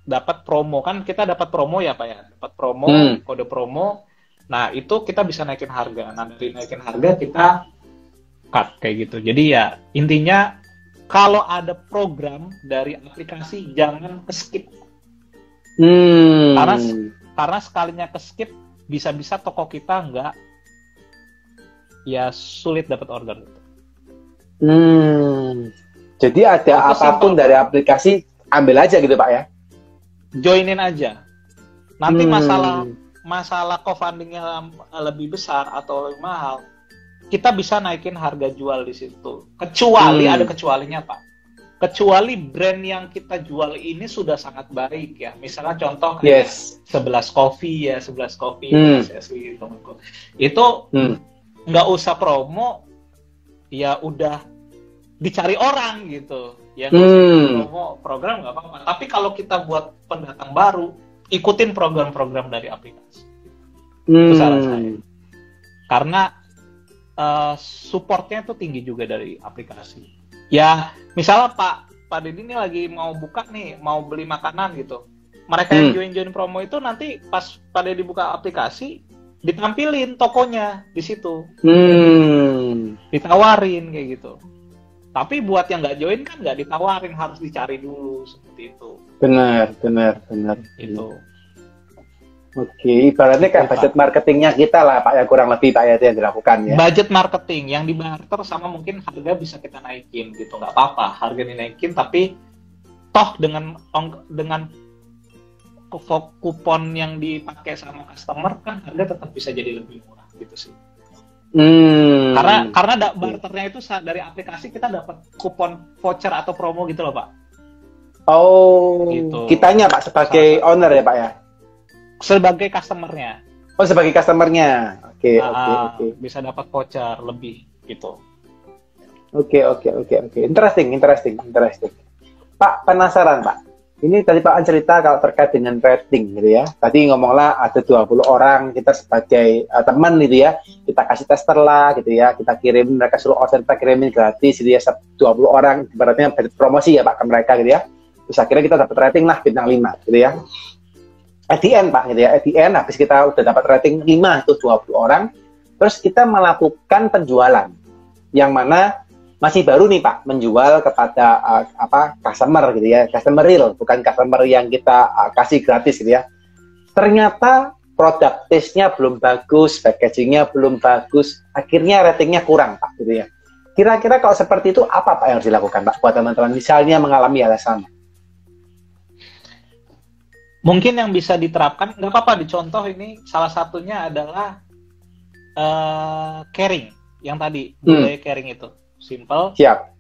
dapat promo, kan kita dapat promo ya Pak ya, dapat promo, kode promo. Nah itu kita bisa naikin harga. Nah dari naikin harga kita cut kayak gitu. Jadi ya intinya kalau ada program dari aplikasi jangan skip. Karena sekalinya skip bisa-bisa toko kita nggak, ya sulit dapat order. Jadi ada itu apapun simple dari aplikasi ambil aja gitu Pak ya. Joinin aja. Nanti masalah co-fundingnya lebih besar atau lebih mahal, kita bisa naikin harga jual di situ. Kecuali ada kecualinya Pak. Kecuali brand yang kita jual ini sudah sangat baik ya. Misalnya contoh kayak 11 Coffee, gitu. Itu nggak usah promo, ya udah dicari orang gitu. Ya promo program nggak apa-apa. Tapi kalau kita buat pendatang baru, ikutin program-program dari aplikasi. Itu saran saya. Karena supportnya itu tinggi juga dari aplikasi. Ya, misalnya Pak Deddy ini lagi mau buka nih, mau beli makanan gitu. Mereka yang join promo itu nanti pas Pak Deddy buka aplikasi, ditampilin tokonya di situ. Ditawarin kayak gitu. Tapi buat yang nggak join kan nggak ditawarin, harus dicari dulu seperti itu. Benar. Itu. Oke, ibaratnya kayak budget marketingnya kita lah Pak ya, kurang lebih Pak ya itu yang dilakukan ya. Budget marketing yang dibarter sama mungkin harga bisa kita naikin gitu, nggak apa-apa harga dinaikin, tapi toh dengan kupon yang dipakai sama customer kan harga tetap bisa jadi lebih murah gitu sih. Karena barternya itu dari aplikasi kita dapat kupon voucher atau promo gitu loh Pak. Oh, gitu. Kitanya Pak sebagai owner ya Pak ya? Sebagai customernya. Oh, sebagai customernya. Oke. Bisa dapat voucher lebih gitu. Oke. Interesting. Pak, penasaran Pak. Ini tadi Pak cerita kalau terkait dengan rating gitu ya. Tadi ngomonglah ada 20 orang kita sebagai teman gitu ya. Kita kasih tester lah gitu ya. Kita kirim, mereka suruh order, kita kirimin gratis gitu ya. 20 orang, ibaratnya promosi ya Pak ke mereka gitu ya. Terus akhirnya kita dapat rating lah bintang 5 gitu ya. At the end Pak gitu ya. At the end habis kita udah dapat rating 5 itu 20 orang. Terus kita melakukan penjualan. Yang mana masih baru nih Pak menjual kepada customer gitu ya, customer real, bukan customer yang kita kasih gratis gitu ya. Ternyata produk taste-nya belum bagus, packaging-nya belum bagus, akhirnya ratingnya kurang Pak gitu ya. Kira-kira kalau seperti itu apa Pak yang harus dilakukan Pak buat teman-teman misalnya mengalami hal yang sama? Mungkin yang bisa diterapkan, nggak apa-apa dicontoh ini, salah satunya adalah caring, yang tadi budaya caring itu. Simple. Siap.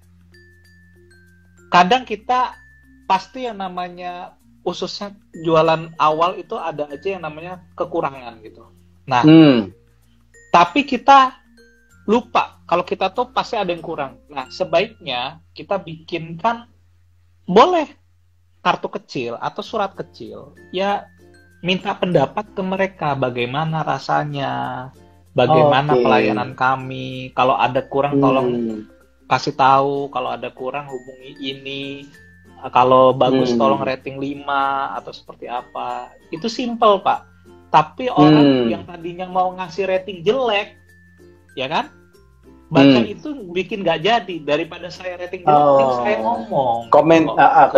Kadang kita pasti yang namanya khususnya jualan awal itu ada aja yang namanya kekurangan gitu. Nah, tapi kita lupa kalau kita tuh pasti ada yang kurang. Nah, sebaiknya kita bikinkan boleh kartu kecil atau surat kecil. Ya minta pendapat ke mereka bagaimana rasanya, bagaimana pelayanan kami. Kalau ada kurang tolong kasih tahu, kalau ada kurang hubungi ini, kalau bagus tolong rating 5 atau seperti apa. Itu simple Pak. Tapi orang yang tadinya mau ngasih rating jelek, ya kan, baca itu bikin nggak jadi. Daripada saya rating jelek, saya ngomong benar,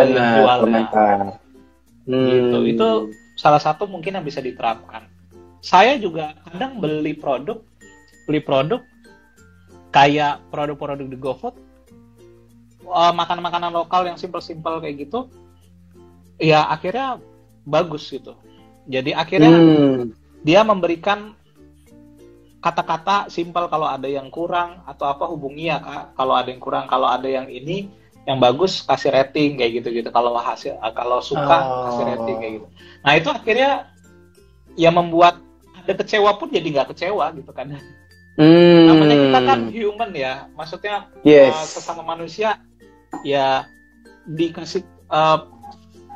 komentar gitu. Itu salah satu mungkin yang bisa diterapkan. Saya juga kadang beli produk kayak produk-produk di GoFood, makanan-makanan lokal yang simpel-simpel kayak gitu, ya akhirnya bagus gitu. Jadi akhirnya dia memberikan kata-kata simpel, kalau ada yang kurang atau apa hubungi ya Kak, kalau ada yang kurang, kalau ada yang ini yang bagus kasih rating kayak gitu-gitu, kalau suka kasih rating kayak gitu. Nah itu akhirnya ya membuat ada kecewa pun jadi nggak kecewa gitu kan. Namanya kita kan human ya, maksudnya sesama manusia ya, dikasih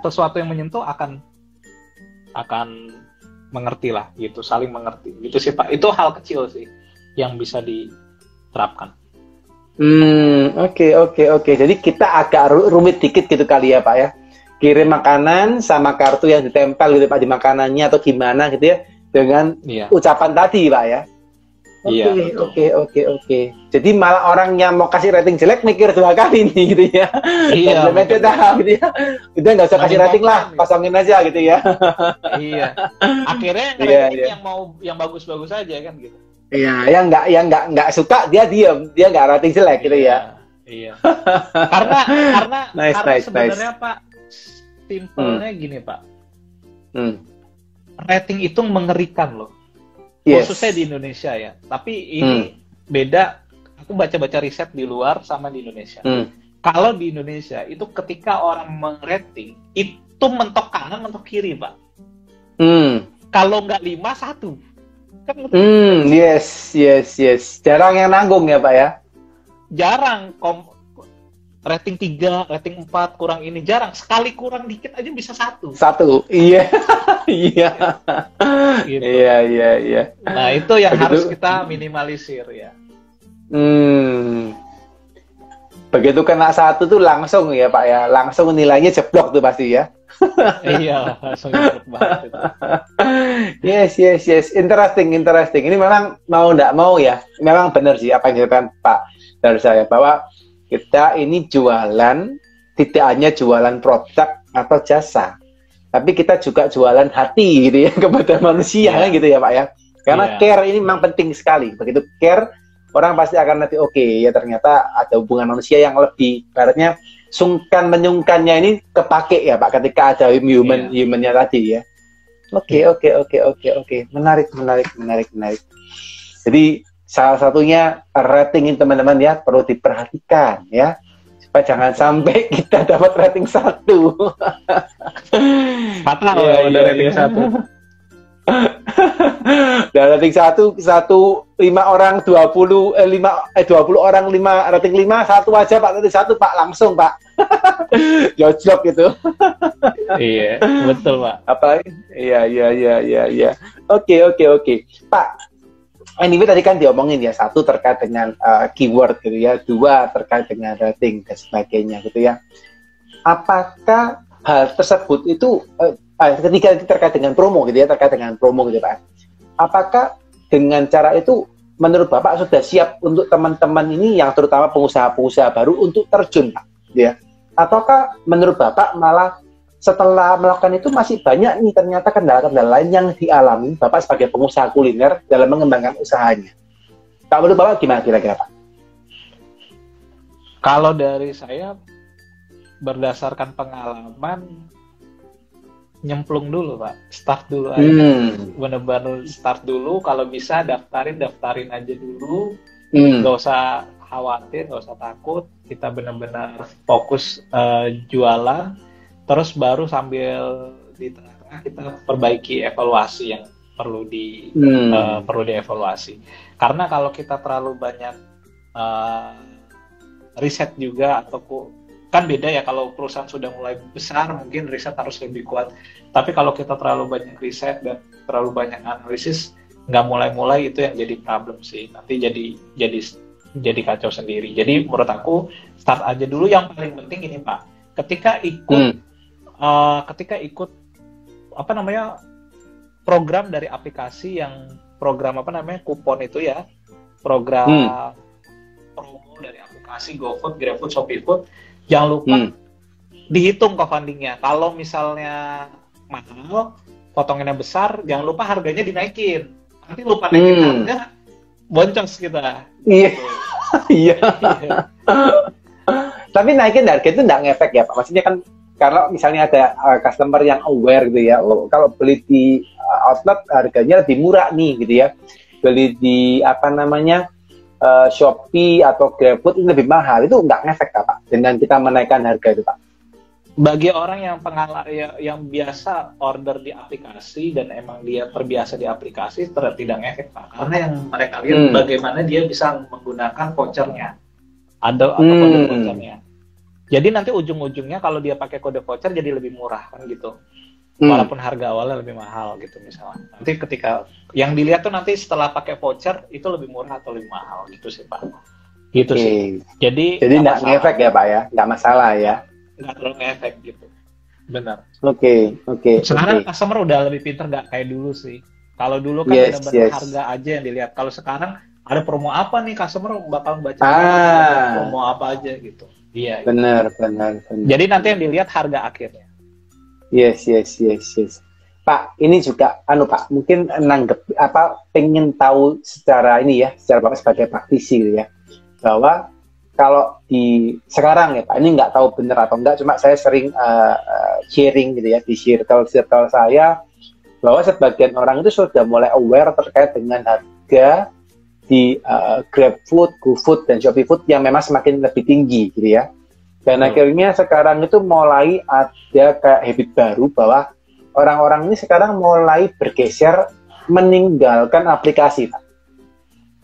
sesuatu yang menyentuh akan mengerti lah gitu, saling mengerti gitu sih Pak. Itu hal kecil sih yang bisa diterapkan. Oke. Jadi kita agak rumit dikit gitu kali ya Pak ya. Kirim makanan sama kartu yang ditempel gitu Pak di makanannya atau gimana gitu ya, dengan ucapan tadi Pak ya. Oke. Jadi malah orang yang mau kasih rating jelek mikir 2 kali nih gitu ya. Iya. Gitu ya. Udah nggak usah kasih rating lah, pasangin aja gitu ya. Iya. Akhirnya yang mau yang bagus-bagus aja kan gitu. Iya, yang nggak suka dia diam, dia nggak rating jelek gitu ya. Iya. Karena sebenarnya Pak, simpelnya gini Pak. Rating itu mengerikan loh. Khususnya di Indonesia ya. Tapi ini beda. Aku baca-baca riset di luar sama di Indonesia. Kalau di Indonesia itu ketika orang merating itu mentok kanan, mentok kiri Pak. Kalau nggak 5, 1. Kan yes. Jarang yang nanggung ya Pak ya. Jarang. Rating 3, rating 4 kurang ini jarang. Sekali kurang dikit aja bisa 1. Iya. Gitu. Iya. Nah itu yang harus kita minimalisir ya. Begitu kena 1 tuh langsung ya Pak ya, langsung nilainya jeblok tuh pasti ya. Iya, langsung jeblok banget itu. Yes. Interesting. Ini memang mau nggak mau ya, memang benar sih apa yang dikatakan Pak dari saya, bahwa kita ini jualan, tidak hanya jualan produk atau jasa, tapi kita juga jualan hati gitu ya kepada manusia gitu ya Pak ya. Karena care ini memang penting sekali. Begitu care, orang pasti akan nanti ya ternyata ada hubungan manusia yang lebih, ibaratnya sungkan-menyungkannya ini kepake ya Pak ketika ada humannya tadi ya. Oke. Menarik. Jadi salah satunya rating teman-teman ya perlu diperhatikan ya, supaya jangan sampai kita dapat rating 1. Fatal ada rating 1. Dan rating 1 5 orang 20 orang 5 rating 5 1 aja Pak, rating 1 Pak langsung Pak. Jojlok gitu. Iya, betul Pak. Apalagi iya. Oke. Pak, anyway tadi kan diomongin ya, 1 terkait dengan keyword gitu ya, 2 terkait dengan rating dan sebagainya gitu ya. Apakah hal tersebut itu ketiga terkait dengan promo gitu ya, Pak. Apakah dengan cara itu menurut Bapak sudah siap untuk teman-teman ini yang terutama pengusaha-pengusaha baru untuk terjun Pak ya? Ataukah menurut Bapak malah setelah melakukan itu masih banyak nih ternyata kendala-kendala lain yang dialami Bapak sebagai pengusaha kuliner dalam mengembangkan usahanya? Kalau menurut Bapak gimana kira-kira Pak? Kalau dari saya berdasarkan pengalaman, nyemplung dulu Pak, start dulu aja, bener-bener start dulu. Kalau bisa daftarin aja dulu, nggak usah khawatir, nggak usah takut. Kita bener-bener fokus jualan, terus baru sambil di tengah-tengah kita perbaiki evaluasi yang perlu dievaluasi. Karena kalau kita terlalu banyak riset juga atau kan beda ya, kalau perusahaan sudah mulai besar mungkin riset harus lebih kuat, tapi kalau kita terlalu banyak riset dan terlalu banyak analisis nggak mulai itu yang jadi problem sih, nanti jadi kacau sendiri. Jadi menurut aku start aja dulu. Yang paling penting ini Pak, ketika ikut program dari aplikasi, yang program kupon itu ya, program promo dari aplikasi GoFood, GrabFood, ShopeeFood, jangan lupa dihitung co-fundingnya. Kalau misalnya mahal, potongannya besar, jangan lupa harganya dinaikin. Nanti lupa naikin harga, boncos kita. Iya. Iya. Tapi naikin harga itu nggak ngefek ya Pak? Maksudnya kan kalau misalnya ada customer yang aware gitu ya, oh kalau beli di outlet harganya lebih murah nih gitu ya, beli di apa namanya Shopee atau GrabFood ini lebih mahal, itu nggak ngefek Pak dengan kita menaikkan harga itu Pak? Bagi orang yang yang biasa order di aplikasi dan emang dia terbiasa di aplikasi, tidak ngefek Pak, karena yang mereka lihat bagaimana dia bisa menggunakan vouchernya, atau kode vouchernya. Jadi nanti ujung-ujungnya kalau dia pakai kode voucher jadi lebih murah kan gitu. Walaupun harga awalnya lebih mahal gitu misalnya. Nanti ketika yang dilihat tuh nanti setelah pakai voucher itu lebih murah atau lebih mahal gitu sih Pak. Gitu sih. Jadi nggak ngefek ya Pak ya, nggak masalah ya. Nggak terlalu ngefek gitu. Benar. Oke. Sekarang customer udah lebih pintar, nggak kayak dulu sih. Kalau dulu kan benar-benar harga aja yang dilihat. Kalau sekarang ada promo apa nih, customer bakal baca promo apa aja gitu. Iya. Benar. Jadi nanti yang dilihat harga akhirnya. Yes. Pak, ini juga Pak, mungkin pengen tahu secara ini ya, secara Bapak sebagai praktisi gitu ya, bahwa kalau di sekarang ya Pak, ini nggak tahu benar atau enggak, cuma saya sering sharing gitu ya di circle saya, bahwa sebagian orang itu sudah mulai aware terkait dengan harga di GrabFood, GoFood, dan Shopee Food yang memang semakin lebih tinggi gitu ya. Dan akhirnya sekarang itu mulai ada kayak habit baru bahwa orang-orang ini sekarang mulai bergeser meninggalkan aplikasi Pak.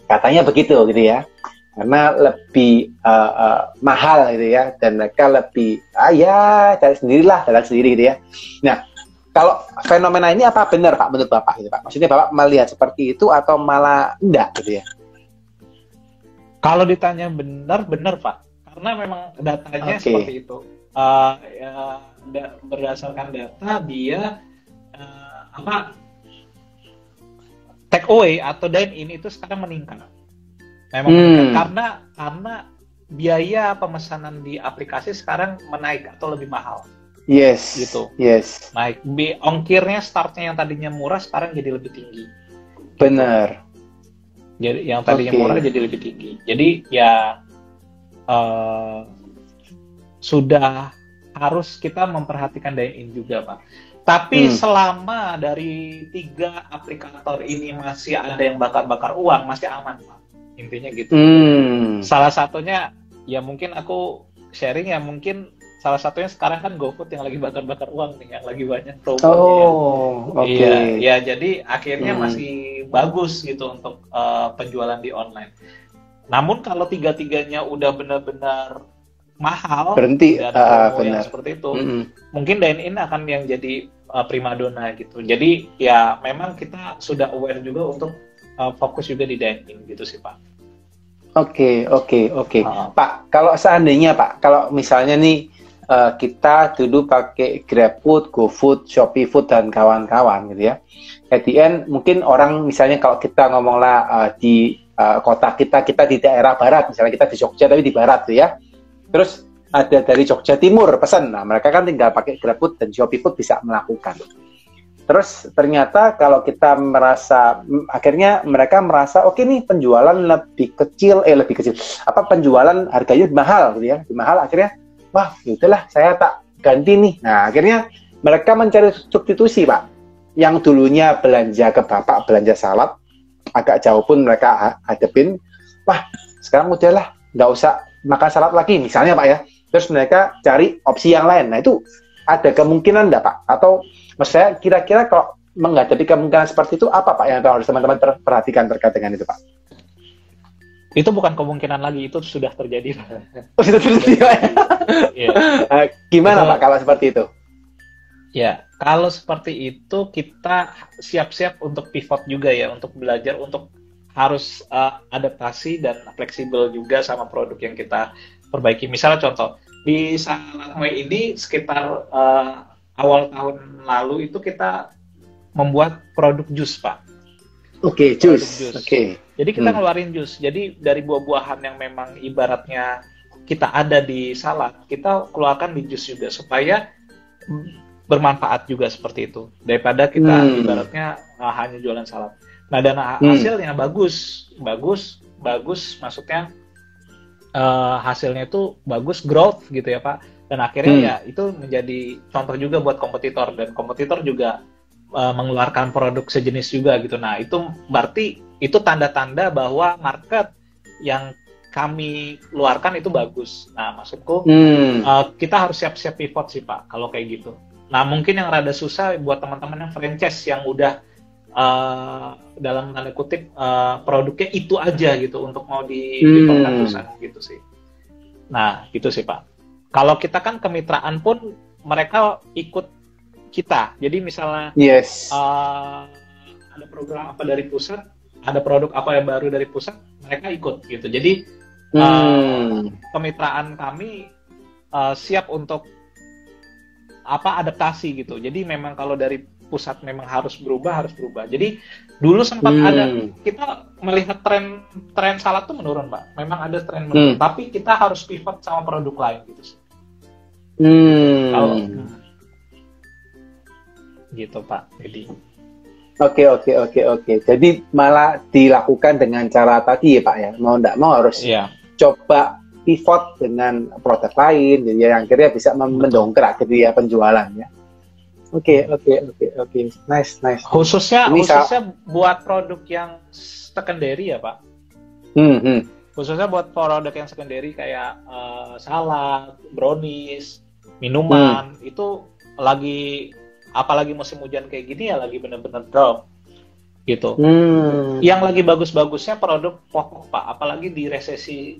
Katanya begitu gitu ya. Karena lebih mahal gitu ya, dan mereka lebih cari sendiri gitu ya. Nah, kalau fenomena ini apa benar Pak menurut Bapak gitu Pak? Maksudnya Bapak melihat seperti itu atau malah enggak gitu ya? Kalau ditanya benar Pak, karena memang datanya seperti itu. Berdasarkan data dia take away atau dine in itu sekarang meningkat. Memang meningkat karena biaya pemesanan di aplikasi sekarang menaik atau lebih mahal. Yes. Gitu. Yes. Naik. Ongkirnya startnya yang tadinya murah sekarang jadi lebih tinggi. Benar. Jadi yang tadinya murah jadi lebih tinggi. Jadi ya sudah harus kita memperhatikan dine-in juga Pak. Tapi selama dari 3 aplikator ini masih ada yang bakar-bakar uang, masih aman Pak. Intinya gitu. Salah satunya ya mungkin aku sharing ya, mungkin salah satunya sekarang kan GoFood yang lagi bakar-bakar uang nih, yang lagi banyak promonya. Iya, ya jadi akhirnya masih bagus gitu untuk penjualan di online. Namun kalau tiga-tiganya udah benar-benar mahal, berhenti yang seperti itu, mungkin dine-in akan yang jadi primadona gitu. Jadi ya memang kita sudah aware juga untuk fokus juga di dine-in gitu sih Pak. Oke. Pak, kalau seandainya Pak, kalau misalnya nih kita dulu pakai GrabFood, GoFood, Shopee Food dan kawan-kawan gitu ya. At the end mungkin orang misalnya kalau kita ngomonglah di kota kita di daerah barat, misalnya kita di Jogja tapi di barat tuh ya. Terus ada dari Jogja Timur pesan. Nah, mereka kan tinggal pakai GrabFood dan Shopee Food bisa melakukan. Terus ternyata kalau kita akhirnya mereka merasa oke nih penjualan lebih kecil, penjualan harganya lebih mahal gitu ya, lebih mahal, akhirnya wah yaudahlah saya tak ganti nih. Nah akhirnya mereka mencari substitusi Pak, yang dulunya belanja ke Bapak belanja salad agak jauh pun mereka hadepin, wah sekarang udahlah nggak usah makan salad lagi misalnya Pak ya, terus mereka cari opsi yang lain. Nah itu ada kemungkinan enggak Pak? Atau maksud saya kira-kira kalau menghadapi kemungkinan seperti itu apa Pak yang harus teman-teman perhatikan terkait dengan itu Pak? Itu bukan kemungkinan lagi, itu sudah terjadi. Sudah terjadi Pak ya? Gimana Pak kalau seperti itu? Ya, kalau seperti itu kita siap-siap untuk pivot juga ya, untuk belajar, untuk harus adaptasi dan fleksibel juga sama produk yang kita perbaiki. Misalnya contoh, di Salatway ini sekitar awal tahun lalu itu kita membuat produk jus Pak. Oke, jus. Oke. Jadi kita ngeluarin jus. Jadi dari buah-buahan yang memang ibaratnya kita ada di salad, kita keluarkan di jus juga supaya bermanfaat juga seperti itu. Daripada kita ibaratnya hanya jualan salad. Nah, dan hasilnya bagus, maksudnya hasilnya itu bagus, growth gitu ya Pak. Dan akhirnya ya itu menjadi contoh juga buat kompetitor, dan kompetitor juga mengeluarkan produk sejenis juga gitu. Nah itu berarti itu tanda-tanda bahwa market yang kami keluarkan itu bagus. Nah maksudku kita harus siap-siap pivot sih Pak kalau kayak gitu. Nah mungkin yang rada susah buat teman-teman yang franchise yang udah dalam tanda kutip produknya itu aja gitu untuk mau dipivotkan perusahaan gitu sih. Nah gitu sih Pak. Kalau kita kan kemitraan pun mereka ikut kita. Jadi misalnya ada program apa dari pusat, ada produk apa yang baru dari pusat, mereka ikut gitu. Jadi kemitraan kami siap untuk adaptasi gitu. Jadi memang kalau dari pusat memang harus berubah. Jadi dulu sempat ada, kita melihat tren salad tuh menurun Pak. Memang ada tren menurun, tapi kita harus pivot sama produk lain gitu sih. Kalau gitu Pak. Jadi Oke. Jadi malah dilakukan dengan cara tadi ya Pak ya. Mau nggak mau harus coba pivot dengan produk lain, jadi yang akhirnya bisa mendongkrak gitu ya penjualannya. Oke. Nice. Khususnya buat produk yang secondary ya Pak. Khususnya buat produk yang secondary kayak salad, brownies, minuman, itu lagi, apalagi musim hujan kayak gini ya lagi bener-bener drop gitu. Yang lagi bagus-bagusnya produk pokok Pak, apalagi di resesi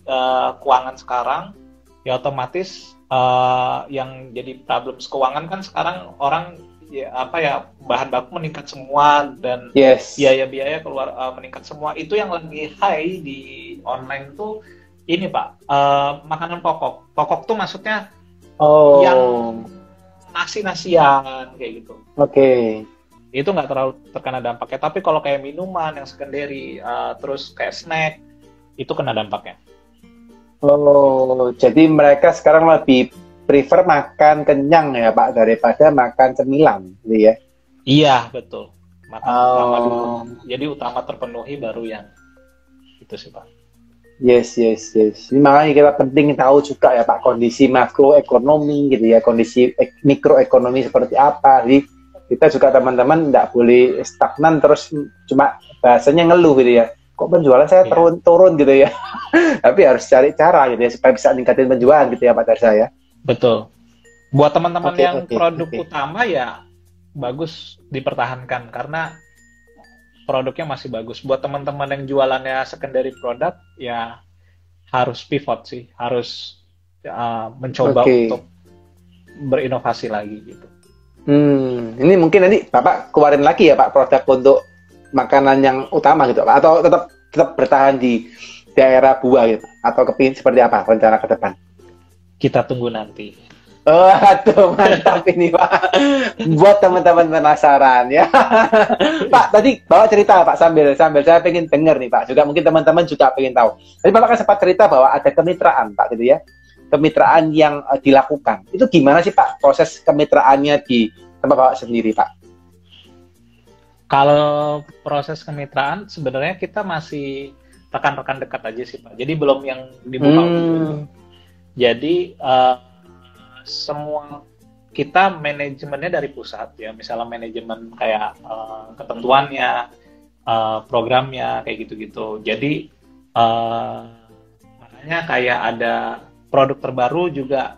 keuangan sekarang ya otomatis yang jadi problem keuangan kan sekarang orang bahan baku meningkat semua, dan biaya-biaya keluar meningkat semua. Itu yang lagi high di online tuh ini Pak, makanan pokok tuh maksudnya yang nasi-nasian kayak gitu. Itu nggak terlalu terkena dampaknya, tapi kalau kayak minuman yang secondary, terus kayak snack, itu kena dampaknya. Jadi mereka sekarang lebih prefer makan kenyang ya Pak daripada makan cemilan, gitu ya? Iya betul. Makan utama dulu. Jadi utama terpenuhi baru yang itu sih Pak. Yes. Ini makanya kita penting tahu juga ya Pak kondisi makroekonomi gitu ya, kondisi mikroekonomi seperti apa. Jadi kita juga teman-teman nggak boleh stagnan terus cuma bahasanya ngeluh gitu ya. Kok penjualan saya turun gitu ya. Tapi harus cari cara gitu ya supaya bisa ningkatin penjualan gitu ya Pak Darsa ya. Betul. Buat teman-teman yang produk utama ya bagus dipertahankan karena produknya masih bagus. Buat teman-teman yang jualannya secondary product ya harus pivot sih, harus mencoba untuk berinovasi lagi gitu. Ini mungkin nanti Bapak keluarin lagi ya Pak produk untuk makanan yang utama gitu Pak, atau tetap bertahan di daerah buah gitu, atau kepingin seperti apa rencana ke depan? Kita tunggu nanti. Aduh, mantap ini Pak. Buat teman-teman penasaran ya. Pak, tadi bawa cerita Pak sambil saya pengen dengar nih Pak. Juga mungkin teman-teman juga pengen tahu. Tadi Bapak kan sempat cerita bahwa ada kemitraan Pak gitu ya. Kemitraan yang dilakukan. Itu gimana sih Pak proses kemitraannya di tempat Bapak sendiri Pak? Kalau proses kemitraan sebenarnya kita masih rekan-rekan dekat aja sih Pak. Jadi belum yang dibuka. Jadi semua kita manajemennya dari pusat ya, misalnya manajemen kayak ketentuannya, programnya kayak gitu-gitu. Jadi makanya kayak ada produk terbaru juga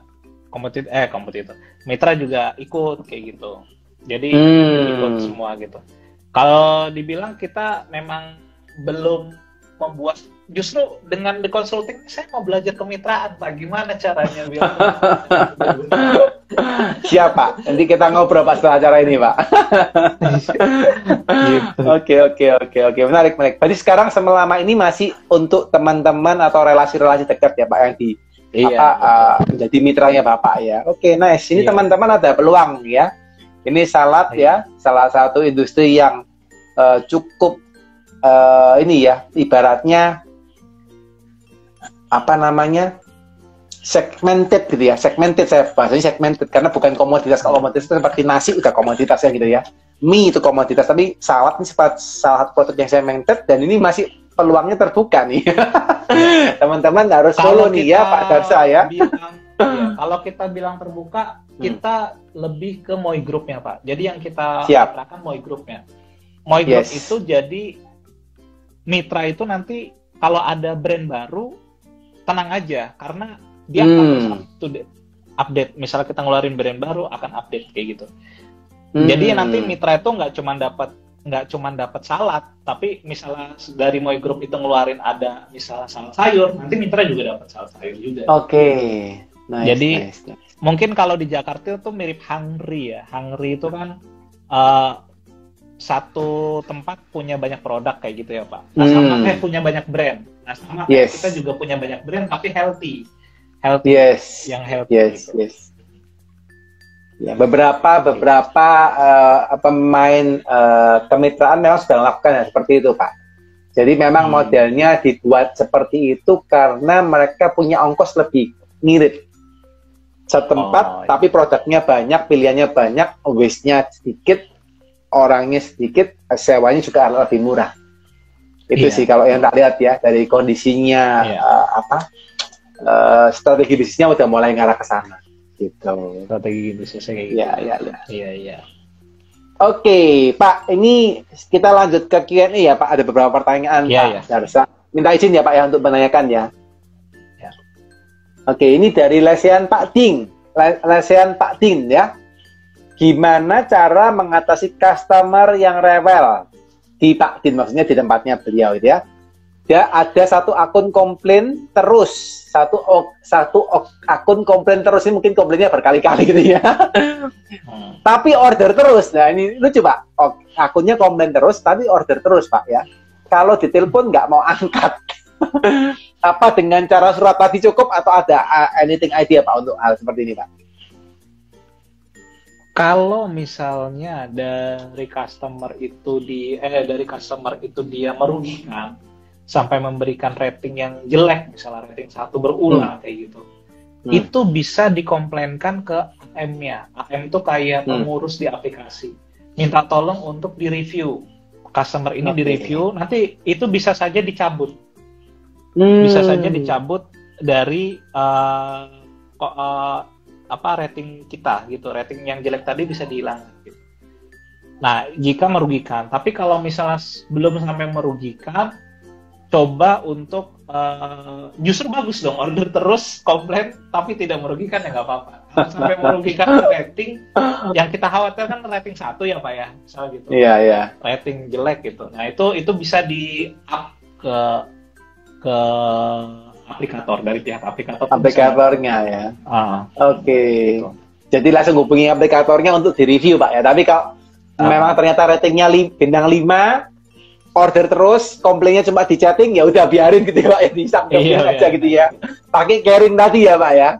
kompetitor, mitra juga ikut kayak gitu. Jadi ikut semua gitu. Kalau dibilang kita memang belum membuat, justru dengan The Consulting saya mau belajar kemitraan Pak, gimana caranya biar siap Pak, nanti kita ngobrol pas setelah acara ini Pak. Oke, menarik. Berarti sekarang selama ini masih untuk teman-teman atau relasi-relasi dekat ya Pak yang menjadi mitranya Bapak ya. Oke, nice. Ini teman-teman ada peluang ya. Ini salad ya, salah satu industri yang cukup ini ya, ibaratnya apa namanya, segmented gitu ya, saya bahasanya segmented karena bukan komoditas. Kalau komoditas itu seperti nasi udah komoditasnya gitu ya, mie itu komoditas, tapi salad ini salah satu produk yang segmented dan ini masih peluangnya terbuka nih. Teman-teman harus follow nih ya Pak Darsa ya. Kalau kita bilang terbuka, kita lebih ke Moi Group-nya Pak. Jadi yang kita katakan Moi Group-nya. Moi Group itu jadi mitra itu nanti kalau ada brand baru, tenang aja karena dia akan terus update. Misalnya kita ngeluarin brand baru, akan update kayak gitu. Jadi nanti mitra itu nggak cuma dapat salad, tapi misalnya dari Moi Group itu ngeluarin ada misalnya salad sayur, nanti mitra juga dapat salad sayur juga. Oke. Nice, jadi nice. Mungkin kalau di Jakarta itu mirip Hungry ya. Hungry itu kan satu tempat punya banyak produk kayak gitu ya Pak. Nah sama punya banyak brand. Nah sama kita juga punya banyak brand tapi healthy. Yang healthy. Yes. Ya, beberapa pemain kemitraan memang sudah melakukan ya, seperti itu Pak. Jadi memang modelnya dibuat seperti itu karena mereka punya ongkos lebih ngirit setempat, tapi produknya banyak, pilihannya banyak, waste-nya sedikit, orangnya sedikit, sewanya juga lebih murah. Itu sih kalau yang tak lihat ya dari kondisinya strategi bisnisnya udah mulai ngarah ke sana. Gitu. Strategi bisnisnya kayak gitu. Iya. Oke, Pak, ini kita lanjut ke Q&A ya, Pak. Ada beberapa pertanyaan, Pak Darsa. Minta izin ya, Pak, ya untuk menanyakan ya. Oke, ini dari Lesean Pak Ding ya. Gimana cara mengatasi customer yang rewel di Pak Din, maksudnya di tempatnya beliau itu ya. Dia ada satu akun komplain terus, satu akun komplain terus, ini mungkin komplainnya berkali-kali gitu ya. Tapi order terus. Nah ini lucu Pak, akunnya komplain terus, tapi order terus Pak ya. Kalau ditelepon nggak mau angkat. Apa dengan cara surat tadi cukup atau ada anything idea Pak untuk hal seperti ini Pak? Kalau misalnya dari customer itu dia merugikan sampai memberikan rating yang jelek, misalnya rating 1 berulang kayak gitu, itu bisa dikomplainkan ke AM-nya. AM itu kayak pengurus di aplikasi, minta tolong untuk direview customer ini, direview, nanti itu bisa saja dicabut. Bisa saja dicabut dari rating kita gitu, rating yang jelek tadi bisa dihilangkan gitu. Nah jika merugikan, tapi kalau misalnya belum sampai merugikan, coba untuk justru bagus dong, order terus, komplain tapi tidak merugikan ya nggak apa-apa. Kalau sampai merugikan rating, yang kita khawatirkan rating 1 ya Pak ya, misalnya gitu. Iya. Rating jelek gitu. Nah itu bisa di up ke aplikator, dari pihak aplikatornya ya. Oke. Gitu. Jadi langsung hubungi aplikatornya untuk direview Pak ya. Tapi kalau memang ternyata ratingnya bintang 5, order terus, komplainnya cuma di chatting, ya udah biarin gitu ya Pak ya, disampein aja gitu ya. Pakai caring tadi ya Pak ya.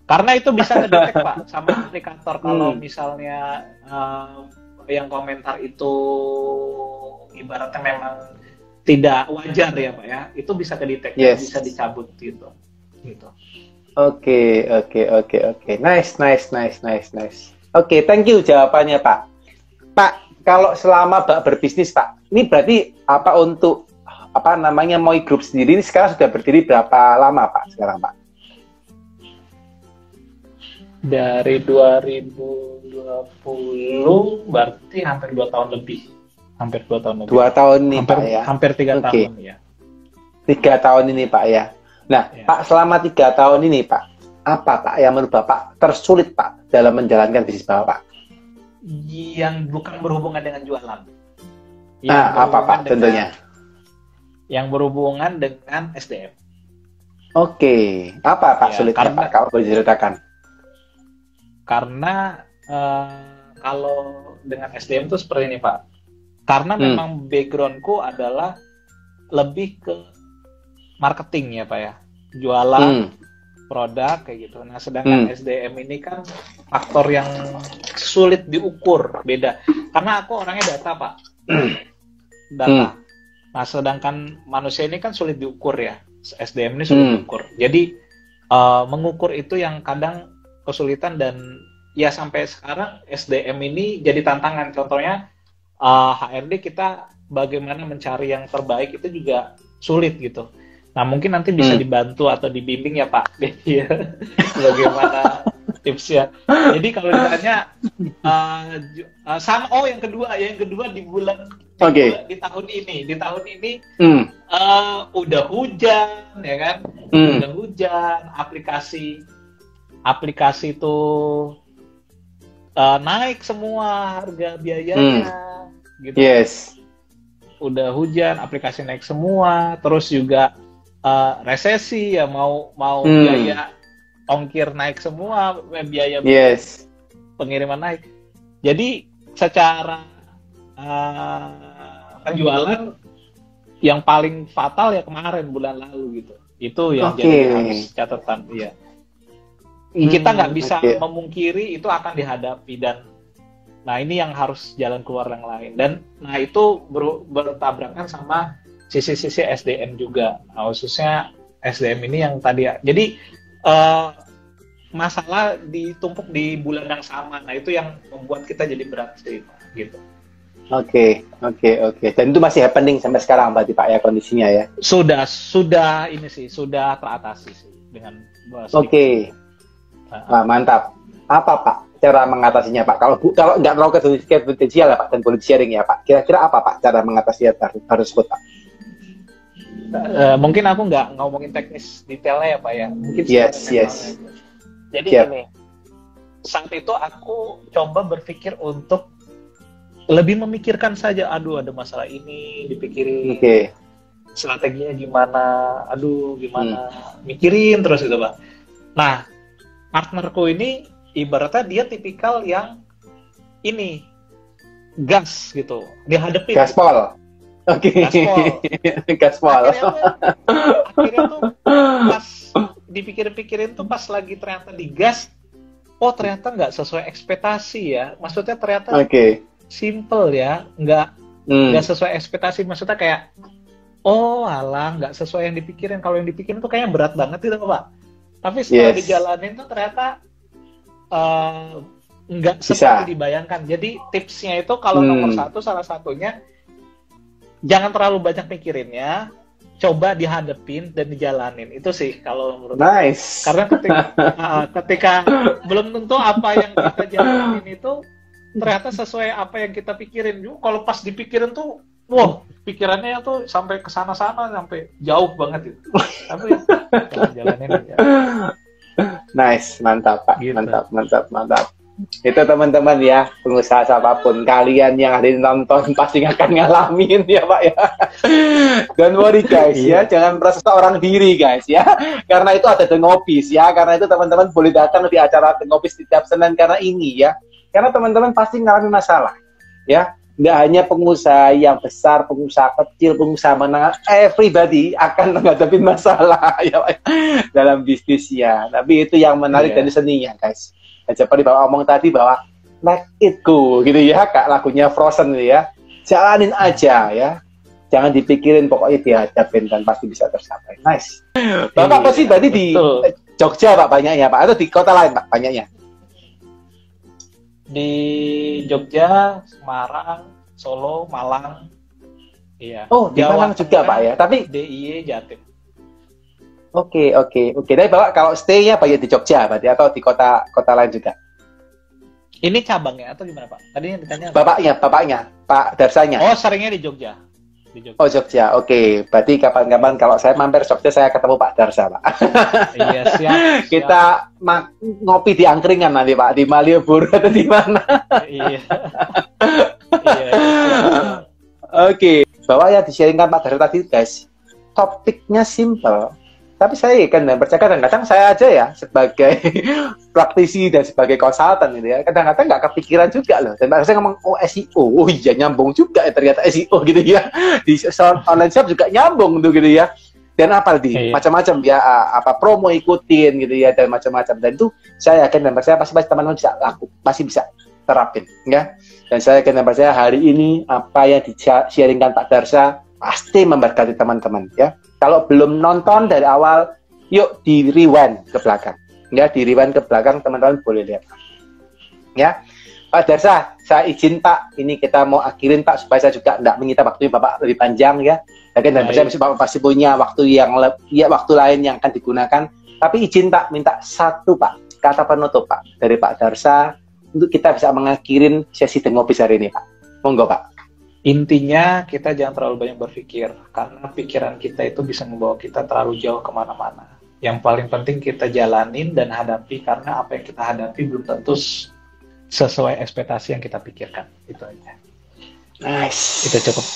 Karena itu bisa ngedetek Pak sama aplikator kalau misalnya yang komentar itu ibaratnya memang tidak wajar ya Pak ya, itu bisa kedetek, bisa dicabut gitu. Oke. Nice. Oke, thank you jawabannya Pak. Pak, kalau selama Pak berbisnis Pak, ini berarti untuk Moi Group sendiri ini sekarang sudah berdiri berapa lama Pak sekarang Pak? Dari 2020 berarti hampir 2 tahun lebih. 2 tahun nih Pak ya. Hampir 3 tahun ya. 3 tahun ini Pak ya. Nah Pak, selama 3 tahun ini Pak, apa Pak yang menurut Bapak tersulit Pak dalam menjalankan bisnis Bapak? Yang bukan berhubungan dengan jualan. Apa Pak tentunya? Yang berhubungan dengan SDM. Oke. Apa Pak sulitnya Pak, kalau boleh diceritakan? Karena kalau dengan SDM itu seperti ini Pak. Karena memang backgroundku adalah lebih ke marketing ya Pak ya, jualan produk kayak gitu. Nah sedangkan SDM ini kan faktor yang sulit diukur, beda. Karena aku orangnya data Pak, data. Nah sedangkan manusia ini kan sulit diukur ya, SDM ini sulit diukur. Jadi mengukur itu yang kadang kesulitan, dan ya sampai sekarang SDM ini jadi tantangan. Contohnya HRD kita bagaimana mencari yang terbaik itu juga sulit gitu. Nah, mungkin nanti bisa dibantu atau dibimbing ya Pak Dedi ya, bagaimana tipsnya. Jadi kalau ditanya sama, yang kedua di tahun ini udah hujan ya kan, udah hujan, aplikasi itu naik semua harga biayanya gitu. Yes. Udah hujan, aplikasi naik semua, terus juga resesi ya, mau biaya ongkir naik semua, biaya pengiriman naik. Jadi secara penjualan yang paling fatal ya kemarin bulan lalu gitu. Itu yang jadi harus catatan. Iya. Kita nggak bisa memungkiri itu akan dihadapi, dan nah ini yang harus jalan keluar yang lain. Dan nah itu bertabrakan sama sisi-sisi SDM juga. Nah, khususnya SDM ini yang tadi ya. Jadi masalah ditumpuk di bulan yang sama. Nah, itu yang membuat kita jadi berat sih, gitu. Oke. Dan itu masih happening sampai sekarang berarti Pak ya kondisinya ya? Sudah teratasi sih dengan Oke. Mantap. Apa Pak cara mengatasinya Pak? Kalau nggak terlalu konfidensial ya Pak, dan boleh sharing ya Pak. Kira-kira apa Pak cara mengatasi tersebut Pak? Mungkin aku nggak ngomongin teknis detailnya ya Pak ya. Mungkin yes. Jadi gini, saat itu aku coba berpikir untuk lebih memikirkan saja. Aduh, ada masalah ini, dipikirin. Strateginya gimana? Aduh, gimana? Mikirin terus gitu Pak. Nah, partnerku ini ibaratnya dia tipikal yang ini gas gitu, dihadapin. Gaspol. Gaspol. Akhirnya tuh pas dipikir-pikirin tuh, pas lagi ternyata digas, ternyata nggak sesuai ekspektasi ya. Maksudnya ternyata simple ya, nggak sesuai ekspektasi. Maksudnya kayak, nggak sesuai yang dipikirin. Kalau yang dipikirin tuh kayaknya berat banget gitu Pak. Tapi setelah dijalanin tuh ternyata nggak seperti dibayangkan. Jadi tipsnya itu kalau nomor satu, salah satunya jangan terlalu banyak mikirinnya, coba dihadapin dan dijalanin. Itu sih kalau menurut aku. Karena ketika belum tentu apa yang kita jalanin itu ternyata sesuai apa yang kita pikirin. Kalau pas dipikirin tuh, pikirannya tuh sampai ke sana-sana, sampai jauh banget itu. Tapi jalanin aja. Nice, mantap Pak. Gitu. Mantap. Itu teman-teman ya, pengusaha siapapun kalian yang ada nonton pasti akan ngalamin ya Pak ya. Don't worry guys ya, jangan merasa orang diri guys ya. Karena itu ada The Ngopis ya, karena itu teman-teman boleh datang di acara The Ngopis setiap Senin karena ini ya. Karena teman-teman pasti mengalami masalah ya. Nggak hanya pengusaha yang besar, pengusaha kecil, pengusaha menengah, everybody akan menghadapi masalah ya Pak, dalam bisnisnya. Tapi itu yang menarik dari seninya guys. Dan seperti Bapak omong tadi bahwa let it go gitu ya, Kak, lagunya Frozen gitu ya. Jalanin aja ya. Jangan dipikirin, pokoknya dihadapin dan pasti bisa tercapai. Nice. Bapak apa sih berarti di Jogja Pak banyaknya Pak, atau di kota lain Pak banyaknya? Di Jogja, Semarang, Solo, Malang. Iya. Di Malang juga Pak ya. Tapi DIY Jatim. Oke. Tapi Bapak kalau stay-nya banyak di Jogja berarti, atau di kota lain juga? Ini cabangnya atau gimana Pak? Tadi yang ditanya. Bapaknya, Pak Darsanya. Seringnya di Jogja. Jogja. Oke. Berarti kapan-kapan kalau saya mampir Jogja saya ketemu Pak Darsa, Pak. Iya, siap. Kita ngopi di angkringan nanti Pak, di Malioboro atau di mana? Iya. Oke. Bahwa ya di-sharingkan Pak Darsa tadi guys, topiknya simple. Tapi saya kan percaya kadang-kadang saya aja ya sebagai praktisi dan sebagai konsultan gitu ya, kadang-kadang nggak kepikiran juga loh. Dan saya ngomong SEO, iya nyambung juga ya ternyata SEO gitu ya. Di online shop juga nyambung tuh gitu ya. Dan apa lagi macam-macam ya, promo ikutin gitu ya, dan macam-macam. Dan itu saya yakin dan percaya pasti teman-teman bisa laku, pasti bisa terapin ya. Dan saya yakin dan percaya hari ini apa yang di-sharingkan Pak Darsa pasti memberkati teman-teman ya. Kalau belum nonton dari awal, yuk di rewind ke belakang. Ya, di rewind ke belakang teman-teman boleh lihat. Ya. Pak Darsa, saya izin Pak, ini kita mau akhirin Pak, supaya saya juga tidak menyita waktunya Bapak lebih panjang ya. Dan saya Bapak pasti punya waktu yang waktu lain yang akan digunakan. Tapi izin Pak, minta satu Pak, kata penutup Pak, dari Pak Darsa, untuk kita bisa mengakhirin sesi The Ngobis hari ini Pak. Monggo Pak. Intinya kita jangan terlalu banyak berpikir, karena pikiran kita itu bisa membawa kita terlalu jauh kemana-mana. Yang paling penting kita jalanin dan hadapi, karena apa yang kita hadapi belum tentu sesuai ekspektasi yang kita pikirkan. Itu aja. Nice. Itu cukup.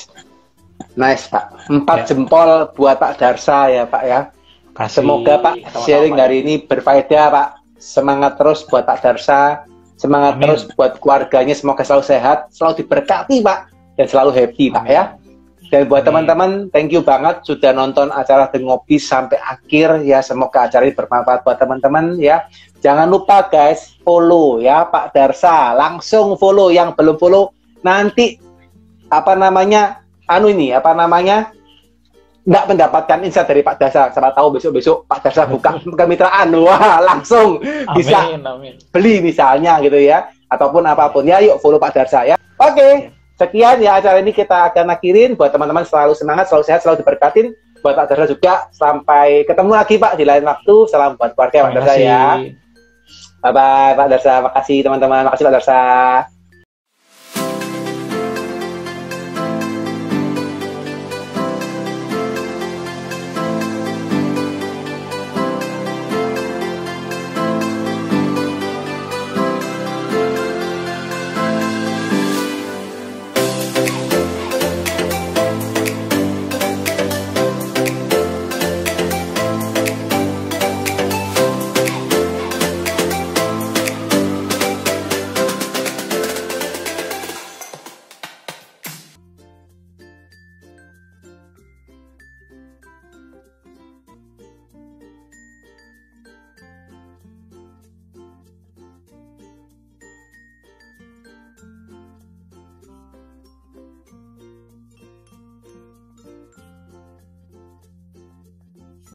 Nice Pak. 4 jempol buat Pak Darsa ya Pak ya. Semoga Pak sharing hari ini berfaedah Pak. Semangat terus buat Pak Darsa. Semangat terus buat keluarganya. Semoga selalu sehat, selalu diberkati Pak, dan selalu happy Pak ya. Dan buat teman-teman, thank you banget sudah nonton acara The Ngobis sampai akhir ya. Semoga acara ini bermanfaat buat teman-teman ya. Jangan lupa guys, follow ya Pak Darsa. Langsung follow, yang belum follow nanti nggak mendapatkan insight dari Pak Darsa. Siapa tahu besok-besok Pak Darsa buka kemitraan, wah langsung bisa beli misalnya gitu ya. Ataupun apapun ya, yuk follow Pak Darsa ya. Oke. Sekian ya acara ini kita akan akhirin. Buat teman-teman selalu semangat, selalu sehat, selalu diberkatin. Buat Pak Darsa juga, sampai ketemu lagi Pak di lain waktu. Salam buat keluarga Pak Darsa ya. Bye-bye Pak Darsa. Makasih teman-teman. Makasih Pak Darsa.